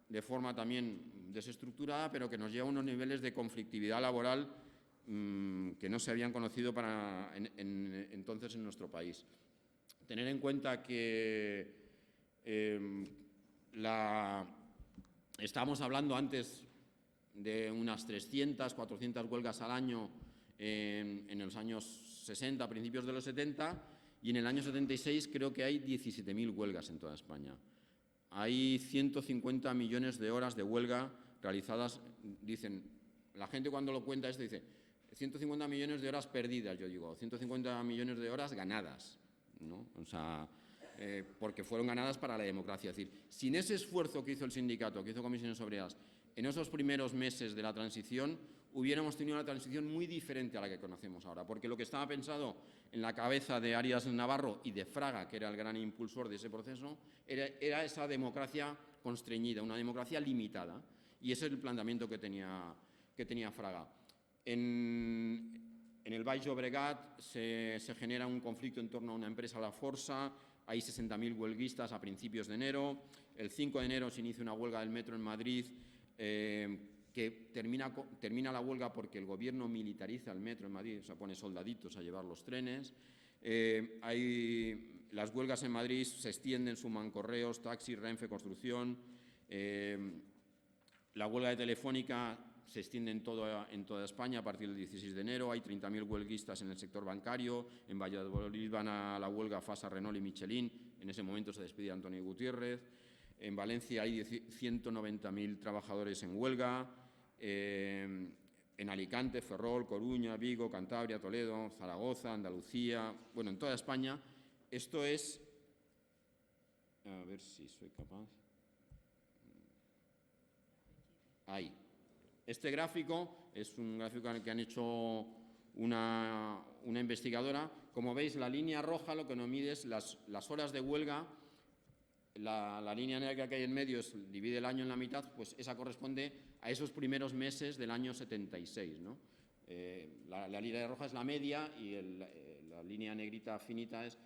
[SPEAKER 2] de forma también desestructurada, pero que nos lleva a unos niveles de conflictividad laboral que no se habían conocido entonces en nuestro país. Tener en cuenta que estábamos hablando antes de unas 300, 400 huelgas al año en los años 60, principios de los 70, y en el año 76 creo que hay 17.000 huelgas en toda España. Hay 150 millones de horas de huelga realizadas, dicen, la gente cuando lo cuenta esto dice, 150 millones de horas perdidas, yo digo, 150 millones de horas ganadas, ¿no? O sea, porque fueron ganadas para la democracia. Es decir, sin ese esfuerzo que hizo el sindicato, que hizo Comisiones Obreras, en esos primeros meses de la transición, hubiéramos tenido una transición muy diferente a la que conocemos ahora, porque lo que estaba pensado en la cabeza de Arias Navarro y de Fraga, que era el gran impulsor de ese proceso, era esa democracia constreñida, una democracia limitada, y ese es el planteamiento que tenía Fraga. En el Baix Llobregat se genera un conflicto en torno a una empresa, La Força, hay 60.000 huelguistas a principios de enero, el 5 de enero se inicia una huelga del metro en Madrid, que termina la huelga porque el gobierno militariza el metro en Madrid, o sea, pone soldaditos a llevar los trenes. Las huelgas en Madrid se extienden, suman correos, taxis, Renfe, construcción. La huelga de Telefónica se extiende en toda España a partir del 16 de enero. Hay 30.000 huelguistas en el sector bancario. En Valladolid van a la huelga Fasa, Renault y Michelin. En ese momento se despide Antonio Gutiérrez. En Valencia hay 190.000 trabajadores en huelga. En Alicante, Ferrol, Coruña, Vigo, Cantabria, Toledo, Zaragoza, Andalucía, bueno, en toda España. Esto es, a ver si soy capaz. Ahí. Este gráfico es un gráfico que han hecho una investigadora. Como veis, la línea roja lo que nos mide es las horas de huelga. La línea negra que hay en medio divide el año en la mitad, pues esa corresponde a esos primeros meses del año 76, ¿no? La línea roja es la media y la línea negrita finita es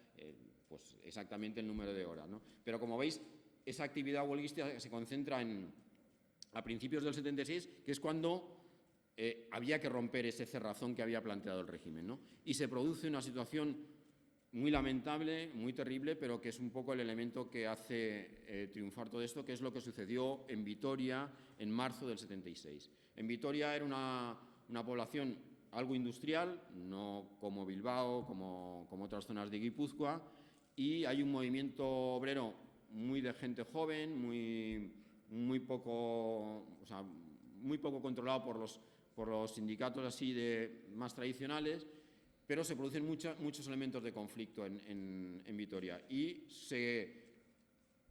[SPEAKER 2] pues exactamente el número de horas, ¿no? Pero como veis, esa actividad huelguística se concentra a principios del 76, que es cuando había que romper ese cerrazón que había planteado el régimen, ¿no? Y se produce una situación muy lamentable, muy terrible, pero que es un poco el elemento que hace triunfar todo esto, que es lo que sucedió en Vitoria en marzo del 76. En Vitoria era una población algo industrial, no como Bilbao, como otras zonas de Guipúzcoa, y hay un movimiento obrero muy de gente joven, muy poco controlado por los sindicatos así más tradicionales, pero se producen muchos elementos de conflicto en Vitoria. Y se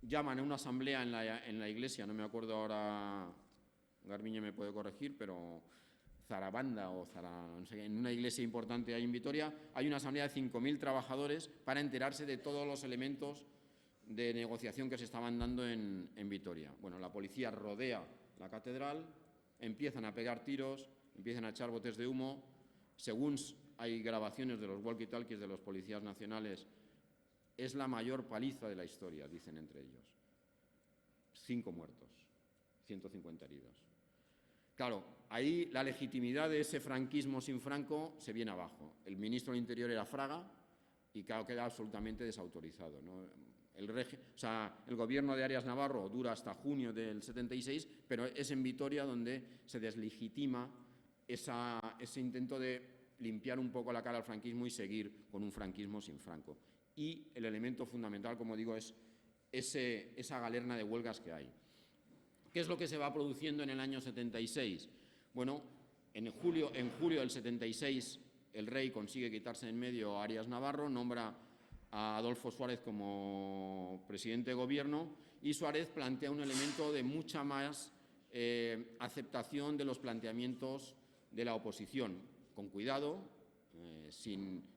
[SPEAKER 2] llaman a una asamblea en la iglesia, no me acuerdo ahora, Garbiñe me puede corregir, pero Zarabanda no sé, en una iglesia importante ahí en Vitoria, hay una asamblea de 5.000 trabajadores para enterarse de todos los elementos de negociación que se estaban dando en Vitoria. Bueno, la policía rodea la catedral, empiezan a pegar tiros, empiezan a echar botes de humo. Según hay grabaciones de los walkie-talkies de los policías nacionales, es la mayor paliza de la historia, dicen entre ellos. 5 muertos, 150 heridos. Claro, ahí la legitimidad de ese franquismo sin Franco se viene abajo. El ministro del Interior era Fraga y claro, queda absolutamente desautorizado, ¿no? El gobierno de Arias Navarro dura hasta junio del 76, pero es en Vitoria donde se deslegitima ese intento de limpiar un poco la cara al franquismo y seguir con un franquismo sin Franco. Y el elemento fundamental, como digo, es esa galerna de huelgas que hay. ¿Qué es lo que se va produciendo en el año 76? Bueno, en julio del 76 el rey consigue quitarse en medio a Arias Navarro, nombra a Adolfo Suárez como presidente de gobierno y Suárez plantea un elemento de mucha más aceptación de los planteamientos de la oposición, con cuidado.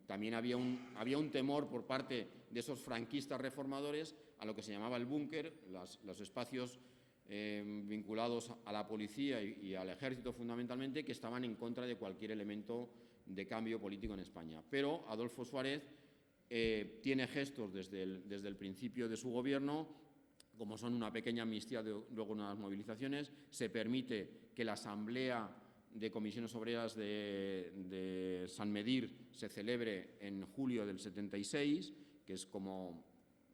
[SPEAKER 2] También había un temor por parte de esos franquistas reformadores a lo que se llamaba el búnker, los espacios vinculados a la policía y al ejército fundamentalmente, que estaban en contra de cualquier elemento de cambio político en España. Pero Adolfo Suárez tiene gestos desde el principio de su gobierno, como son una pequeña amnistía, luego unas movilizaciones, se permite que la Asamblea de Comisiones Obreras de San Medir se celebre en julio del 76, que es como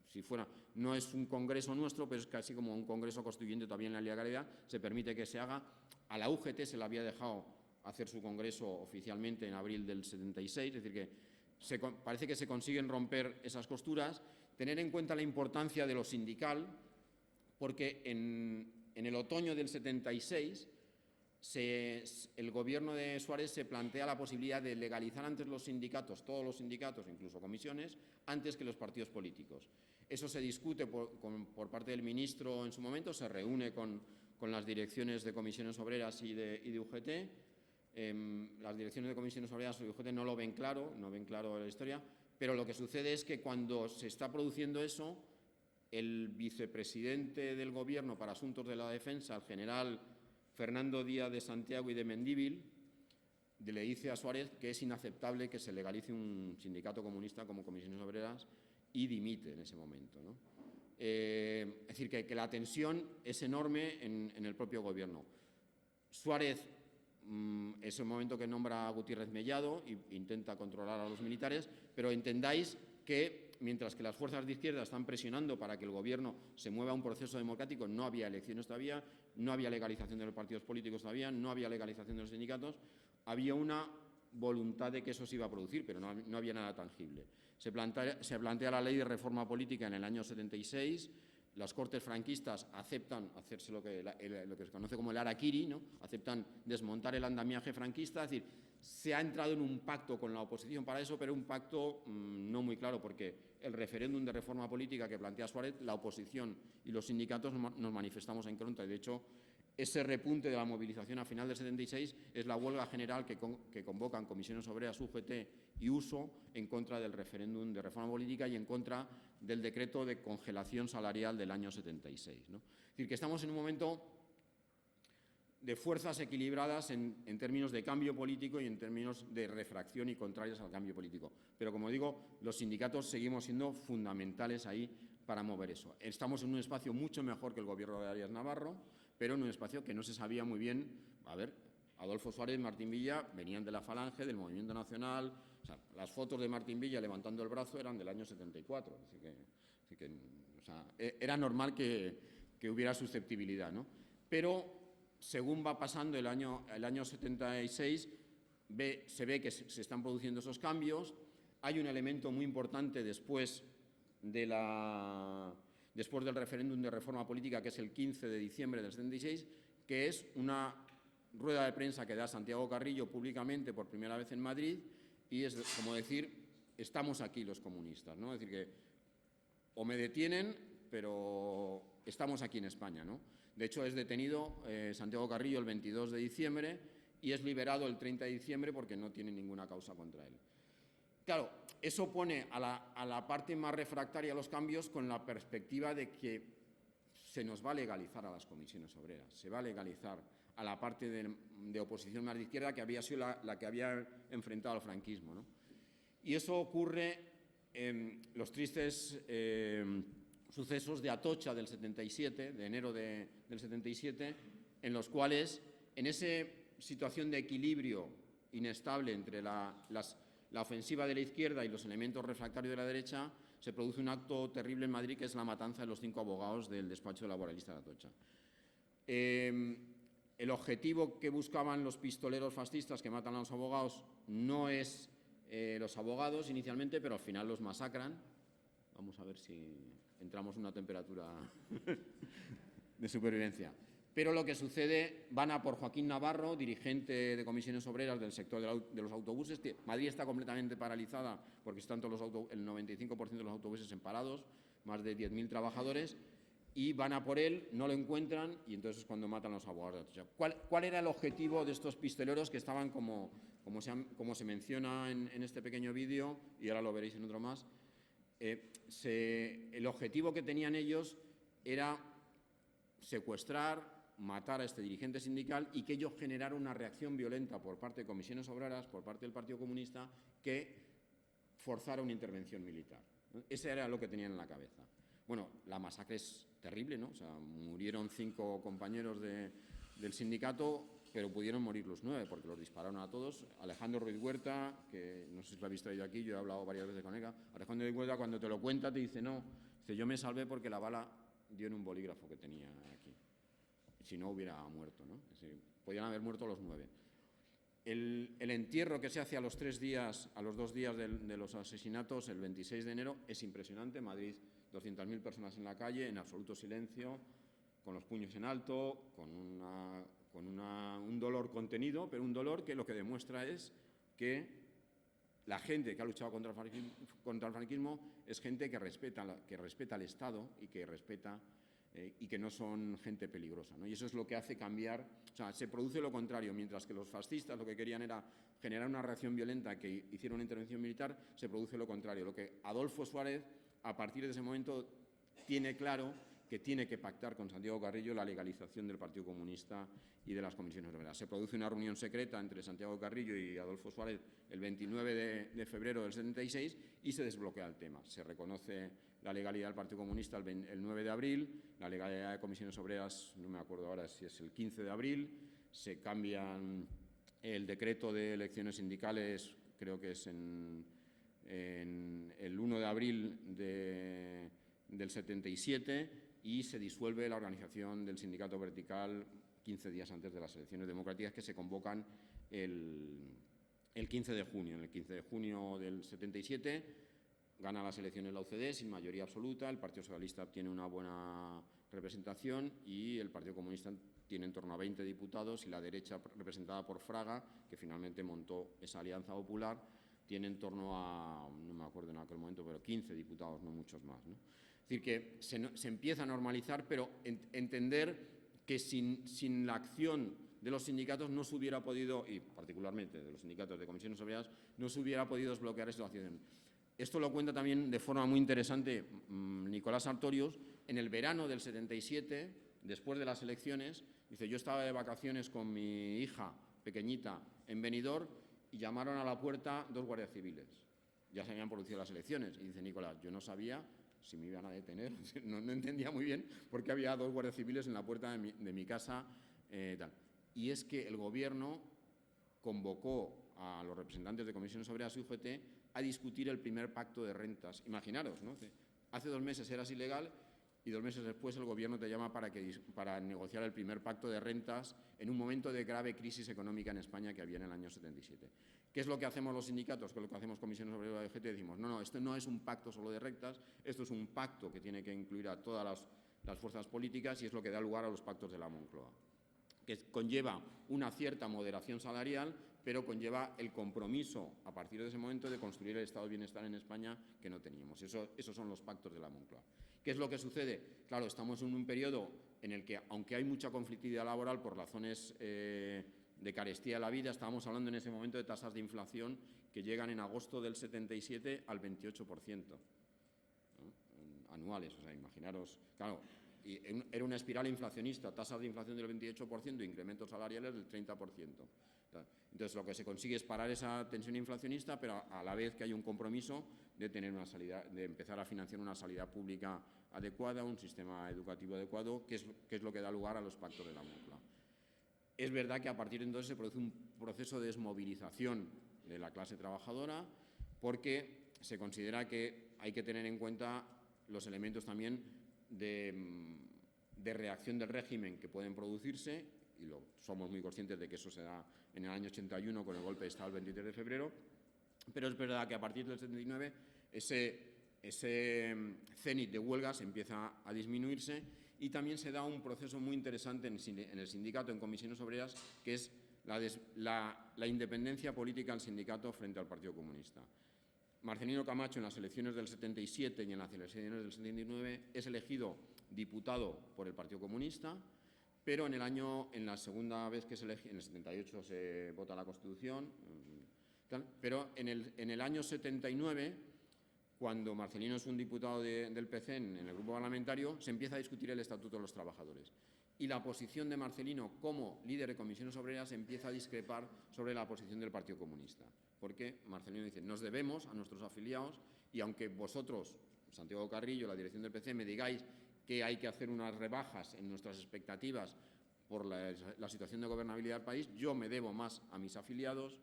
[SPEAKER 2] si fuera, no es un congreso nuestro, pero es casi como un congreso constituyente todavía en la legalidad, se permite que se haga. A la UGT se le había dejado hacer su congreso oficialmente en abril del 76, es decir, que parece que se consiguen romper esas costuras, tener en cuenta la importancia de lo sindical, porque en el otoño del 76 el gobierno de Suárez se plantea la posibilidad de legalizar antes los sindicatos, todos los sindicatos, incluso comisiones, antes que los partidos políticos. Eso se discute por parte del ministro en su momento, se reúne con las direcciones de comisiones obreras y de UGT. Las direcciones de comisiones obreras y de UGT no lo ven claro, no ven claro la historia, pero lo que sucede es que cuando se está produciendo eso, el vicepresidente del Gobierno para Asuntos de la Defensa, el general Fernando Díaz de Santiago y de Mendívil, le dice a Suárez que es inaceptable que se legalice un sindicato comunista como Comisiones Obreras y dimite en ese momento, ¿no? Es decir, que la tensión es enorme en el propio Gobierno. Suárez es el momento que nombra a Gutiérrez Mellado e intenta controlar a los militares, pero entendáis que mientras que las fuerzas de izquierda están presionando para que el Gobierno se mueva a un proceso democrático, no había elecciones todavía, no había legalización de los partidos políticos todavía, no había legalización de los sindicatos, había una voluntad de que eso se iba a producir, pero no había nada tangible. Se plantea la ley de reforma política en el año 76, las Cortes franquistas aceptan hacerse lo que se conoce como el harakiri, ¿no? Aceptan desmontar el andamiaje franquista, es decir, se ha entrado en un pacto con la oposición para eso, pero un pacto no muy claro, porque el referéndum de reforma política que plantea Suárez, la oposición y los sindicatos nos manifestamos en contra, y de hecho ese repunte de la movilización a final del 76 es la huelga general que convocan Comisiones Obreras, UGT y USO en contra del referéndum de reforma política y en contra del decreto de congelación salarial del año 76, ¿no? Es decir, que estamos en un momento de fuerzas equilibradas en términos de cambio político y en términos de refracción y contrarias al cambio político. Pero, como digo, los sindicatos seguimos siendo fundamentales ahí para mover eso. Estamos en un espacio mucho mejor que el gobierno de Arias Navarro, pero en un espacio que no se sabía muy bien. A ver, Adolfo Suárez y Martín Villa venían de la Falange, del Movimiento Nacional. O sea, las fotos de Martín Villa levantando el brazo eran del año 74. Así que o sea, era normal que hubiera susceptibilidad, ¿no? Pero según va pasando el año 76, se ve que se están produciendo esos cambios. Hay un elemento muy importante después del referéndum de reforma política, que es el 15 de diciembre del 76, que es una rueda de prensa que da Santiago Carrillo públicamente por primera vez en Madrid, y es como decir, estamos aquí los comunistas, ¿no? Es decir, que o me detienen, pero estamos aquí en España, ¿no? De hecho, es detenido Santiago Carrillo el 22 de diciembre y es liberado el 30 de diciembre porque no tiene ninguna causa contra él. Claro, eso pone a la parte más refractaria a los cambios con la perspectiva de que se nos va a legalizar a las comisiones obreras, se va a legalizar a la parte de oposición más de izquierda que había sido la que había enfrentado al franquismo, ¿no? Y eso ocurre en los tristes sucesos de Atocha del 77, de enero del 77, en los cuales, en esa situación de equilibrio inestable entre la ofensiva de la izquierda y los elementos refractarios de la derecha, se produce un acto terrible en Madrid, que es la matanza de los 5 abogados del despacho laboralista de Atocha. El objetivo que buscaban los pistoleros fascistas que matan a los abogados no es los abogados inicialmente, pero al final los masacran. Vamos a ver si entramos en una temperatura de supervivencia. Pero lo que sucede, van a por Joaquín Navarro, dirigente de comisiones obreras del sector de los autobuses. Madrid está completamente paralizada porque están todos el 95% de los autobuses en parados, más de 10.000 trabajadores, y van a por él, no lo encuentran, y entonces es cuando matan a los abogados. ¿Cuál era el objetivo de estos pistoleros que estaban, como se menciona en este pequeño vídeo, y ahora lo veréis en otro más? El objetivo que tenían ellos era secuestrar, matar a este dirigente sindical y que ello generara una reacción violenta por parte de comisiones obreras, por parte del Partido Comunista, que forzara una intervención militar, ¿no? Ese era lo que tenían en la cabeza. Bueno, la masacre es terrible, ¿no? O sea, murieron 5 compañeros del sindicato, pero pudieron morir los 9 porque los dispararon a todos. Alejandro Ruiz Huerta, que no sé si lo habéis traído aquí, yo he hablado varias veces con ella. Alejandro Ruiz Huerta, cuando te lo cuenta, te dice, no, dice, yo me salvé porque la bala dio en un bolígrafo que tenía aquí. Si no, hubiera muerto, ¿no? Es decir, podían haber muerto los 9. El entierro que se hace a los 2 días de los asesinatos, el 26 de enero, es impresionante. Madrid, 200.000 personas en la calle, en absoluto silencio, con los puños en alto, con un dolor contenido, pero un dolor que lo que demuestra es que la gente que ha luchado contra el franquismo es gente que respeta al Estado y que respeta y que no son gente peligrosa, ¿no? Y eso es lo que hace cambiar, o sea, se produce lo contrario, mientras que los fascistas lo que querían era generar una reacción violenta que hiciera una intervención militar, se produce lo contrario. Lo que Adolfo Suárez, a partir de ese momento, tiene claro que tiene que pactar con Santiago Carrillo la legalización del Partido Comunista y de las comisiones obreras. Se produce una reunión secreta entre Santiago Carrillo y Adolfo Suárez el 29 de febrero del 76 y se desbloquea el tema. Se reconoce la legalidad del Partido Comunista el 9 de abril, la legalidad de comisiones obreras, no me acuerdo ahora si es el 15 de abril, se cambian el decreto de elecciones sindicales, creo que es en el 1 de abril del 77, y se disuelve la organización del sindicato vertical 15 días antes de las elecciones democráticas que se convocan el 15 de junio. En el 15 de junio del 77 gana las elecciones la UCD sin mayoría absoluta, el Partido Socialista obtiene una buena representación y el Partido Comunista tiene en torno a 20 diputados y la derecha, representada por Fraga, que finalmente montó esa alianza popular, tiene en torno a, no me acuerdo en aquel momento, pero 15 diputados, no muchos más, ¿no? Es decir, que se empieza a normalizar, pero entender que sin la acción de los sindicatos no se hubiera podido, y particularmente de los sindicatos de comisiones obreras, no se hubiera podido desbloquear esta situación. Esto lo cuenta también de forma muy interesante Nicolás Artorius. En el verano del 77, después de las elecciones, dice, yo estaba de vacaciones con mi hija pequeñita en Benidorm y llamaron a la puerta 2 guardias civiles. Ya se habían producido las elecciones. Y dice Nicolás, yo no sabía si me iban a detener, no entendía muy bien por qué había 2 guardias civiles en la puerta de mi casa. Tal. Y es que el Gobierno convocó a los representantes de comisiones obreras y UGT a discutir el primer pacto de rentas. Imaginaros, ¿no? Hace 2 meses eras ilegal y 2 meses después el Gobierno te llama para negociar el primer pacto de rentas en un momento de grave crisis económica en España que había en el año 77. ¿Qué es lo que hacemos los sindicatos? ¿Qué es lo que hacemos comisiones obreras y UGT? Decimos, no, esto no es un pacto solo de rentas, esto es un pacto que tiene que incluir a todas las fuerzas políticas y es lo que da lugar a los pactos de la Moncloa, que conlleva una cierta moderación salarial, pero conlleva el compromiso, a partir de ese momento, de construir el estado de bienestar en España que no teníamos. Esos son los pactos de la Moncloa. ¿Qué es lo que sucede? Claro, estamos en un periodo en el que, aunque hay mucha conflictividad laboral por razones de carestía de la vida. Estábamos hablando en ese momento de tasas de inflación que llegan en agosto del 77 al 28%, ¿no? Anuales. O sea, imaginaros, claro, y era una espiral inflacionista, tasas de inflación del 28%, incrementos salariales del 30%. Entonces, lo que se consigue es parar esa tensión inflacionista, pero a la vez que hay un compromiso de tener una salida, de empezar a financiar una sanidad pública adecuada, un sistema educativo adecuado, que es lo que da lugar a los pactos de la Moncloa. Es verdad que a partir de entonces se produce un proceso de desmovilización de la clase trabajadora, porque se considera que hay que tener en cuenta los elementos también de reacción del régimen que pueden producirse, y somos muy conscientes de que eso se da en el año 81 con el golpe de Estado el 23 de febrero, pero es verdad que a partir del 79 ese cenit de huelgas empieza a disminuirse, y también se da un proceso muy interesante en el sindicato, en comisiones obreras, que es la independencia política del sindicato frente al Partido Comunista. Marcelino Camacho, en las elecciones del 77 y en las elecciones del 79, es elegido diputado por el Partido Comunista, pero en la segunda vez que se elige, en el 78 se vota la Constitución, pero en el año 79, cuando Marcelino es un diputado del PC en el grupo parlamentario, se empieza a discutir el Estatuto de los Trabajadores. Y la posición de Marcelino como líder de comisiones obreras empieza a discrepar sobre la posición del Partido Comunista. Porque Marcelino dice, nos debemos a nuestros afiliados, y aunque vosotros, Santiago Carrillo, la dirección del PC, me digáis que hay que hacer unas rebajas en nuestras expectativas por la situación de gobernabilidad del país, yo me debo más a mis afiliados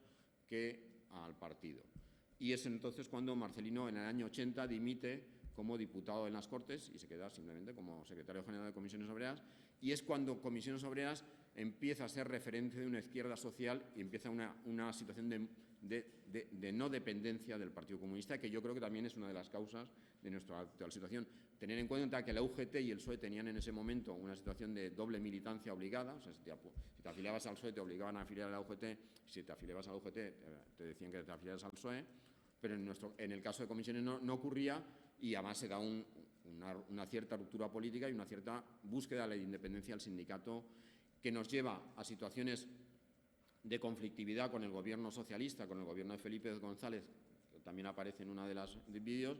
[SPEAKER 2] que al partido. Y es entonces cuando Marcelino, en el año 80, dimite como diputado en las Cortes y se queda simplemente como secretario general de Comisiones Obreras, y es cuando Comisiones Obreras empieza a ser referente de una izquierda social y empieza una situación de no dependencia del Partido Comunista, que yo creo que también es una de las causas de nuestra actual situación. Tener en cuenta que la UGT y el PSOE tenían en ese momento una situación de doble militancia obligada. O sea, si te afiliabas al PSOE te obligaban a afiliar a la UGT, si te afiliabas a la UGT te decían que te afiliaras al PSOE, pero en el caso de comisiones no ocurría, y además se da una cierta ruptura política y una cierta búsqueda de la independencia del sindicato, que nos lleva a situaciones de conflictividad con el gobierno socialista, con el gobierno de Felipe González, que también aparece en una de las vídeos,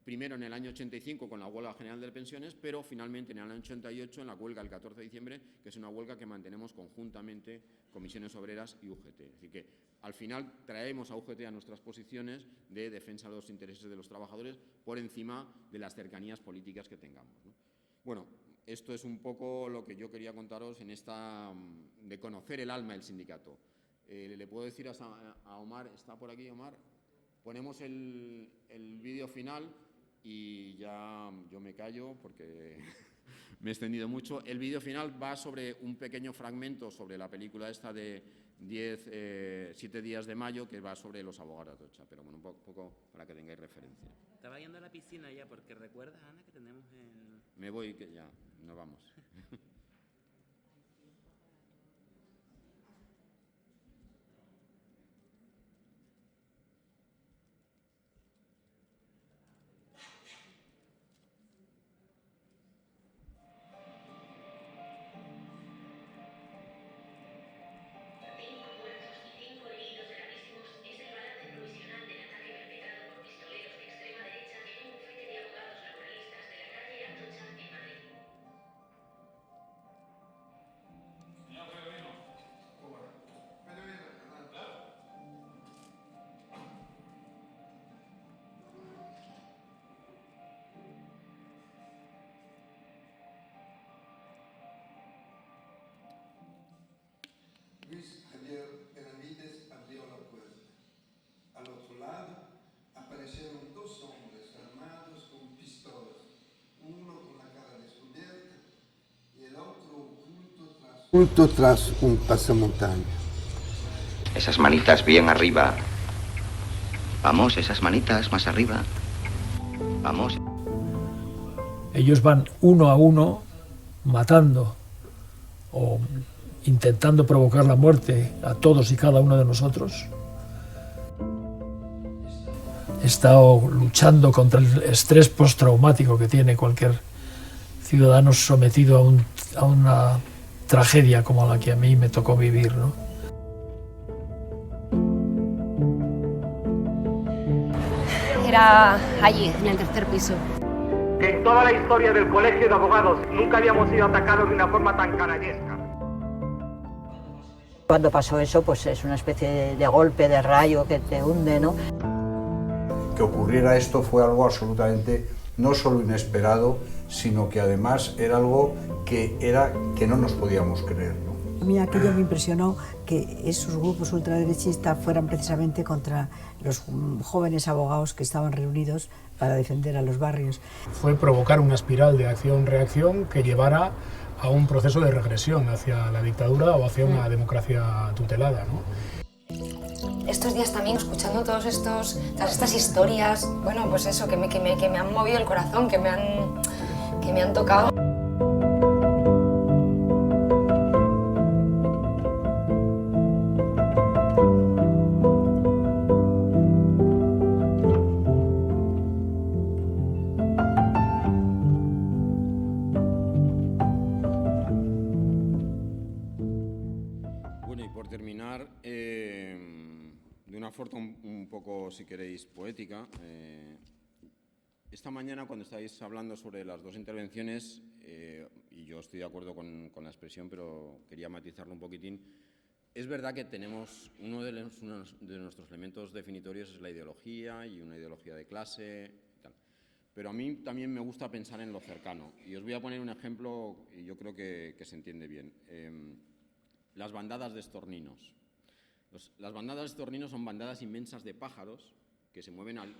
[SPEAKER 2] primero en el año 85 con la huelga general de pensiones, pero finalmente en el año 88 en la huelga del 14 de diciembre, que es una huelga que mantenemos conjuntamente Comisiones Obreras y UGT. Es decir, que al final traemos a UGT a nuestras posiciones de defensa de los intereses de los trabajadores por encima de las cercanías políticas que tengamos, ¿no? Bueno, esto es un poco lo que yo quería contaros en esta de conocer el alma del sindicato. Le puedo decir a Omar, ¿está por aquí Omar? Ponemos el vídeo final y ya yo me callo porque me he extendido mucho. El vídeo final va sobre un pequeño fragmento sobre la película esta de 7 días de mayo, que va sobre los abogados de Atocha, pero bueno, un poco para que tengáis referencia.
[SPEAKER 15] Estaba yendo a la piscina ya, porque recuerdas, Ana, que tenemos el...
[SPEAKER 2] Me voy, que ya, nos vamos.
[SPEAKER 16] Luis Javier Benavides abrió la puerta. Al otro lado aparecieron dos hombres armados con pistolas, uno con la cara descubierta y el otro oculto tras un pasamontaña.
[SPEAKER 17] Esas manitas bien arriba. Vamos, esas manitas más arriba. Vamos.
[SPEAKER 18] Ellos van uno a uno matando o intentando provocar la muerte a todos y cada uno de nosotros. He estado luchando contra el estrés postraumático que tiene cualquier ciudadano sometido a una tragedia como la que a mí me tocó vivir, ¿no?
[SPEAKER 19] Era allí, en el tercer piso.
[SPEAKER 20] Que en toda la historia del Colegio de Abogados nunca habíamos sido atacados de una forma tan canallesca.
[SPEAKER 21] Cuando pasó eso, pues es una especie de golpe, de rayo que te hunde, ¿no?
[SPEAKER 22] Que ocurriera esto fue algo absolutamente no solo inesperado, sino que además era algo que no nos podíamos creer, ¿no?
[SPEAKER 23] A mí aquello me impresionó, que esos grupos ultraderechistas fueran precisamente contra los jóvenes abogados que estaban reunidos para defender a los barrios.
[SPEAKER 18] Fue provocar una espiral de acción-reacción que llevara a un proceso de regresión hacia la dictadura o hacia una democracia tutelada, ¿no?
[SPEAKER 19] Estos días también escuchando todas estas historias, bueno, pues eso, que me han movido el corazón, que me han tocado.
[SPEAKER 2] Bueno, y por terminar, de una forma un poco, si queréis, poética, esta mañana cuando estáis hablando sobre las dos intervenciones, y yo estoy de acuerdo con la expresión, pero quería matizarlo un poquitín, es verdad que tenemos uno de nuestros elementos definitorios es la ideología y una ideología de clase y tal. Pero a mí también me gusta pensar en lo cercano. Y os voy a poner un ejemplo y yo creo que se entiende bien. Las bandadas de estorninos. Las bandadas de estorninos son bandadas inmensas de pájaros que se mueven al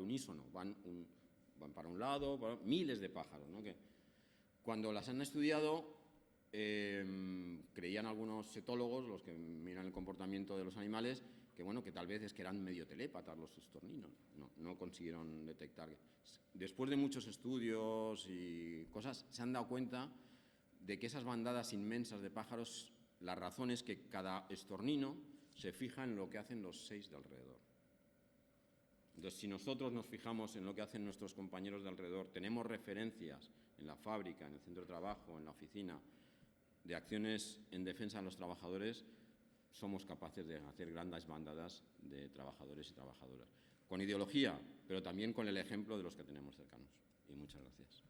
[SPEAKER 2] unísono, van para un lado, miles de pájaros, ¿no? Que cuando las han estudiado, creían algunos etólogos, los que miran el comportamiento de los animales, que tal vez es que eran medio telépatas los estorninos, no consiguieron detectar. Después de muchos estudios y cosas, se han dado cuenta de que esas bandadas inmensas de pájaros, la razón es que cada estornino se fija en lo que hacen los 6 de alrededor. Entonces, si nosotros nos fijamos en lo que hacen nuestros compañeros de alrededor, tenemos referencias en la fábrica, en el centro de trabajo, en la oficina, de acciones en defensa de los trabajadores, somos capaces de hacer grandes bandadas de trabajadores y trabajadoras. Con ideología, pero también con el ejemplo de los que tenemos cercanos. Y muchas gracias.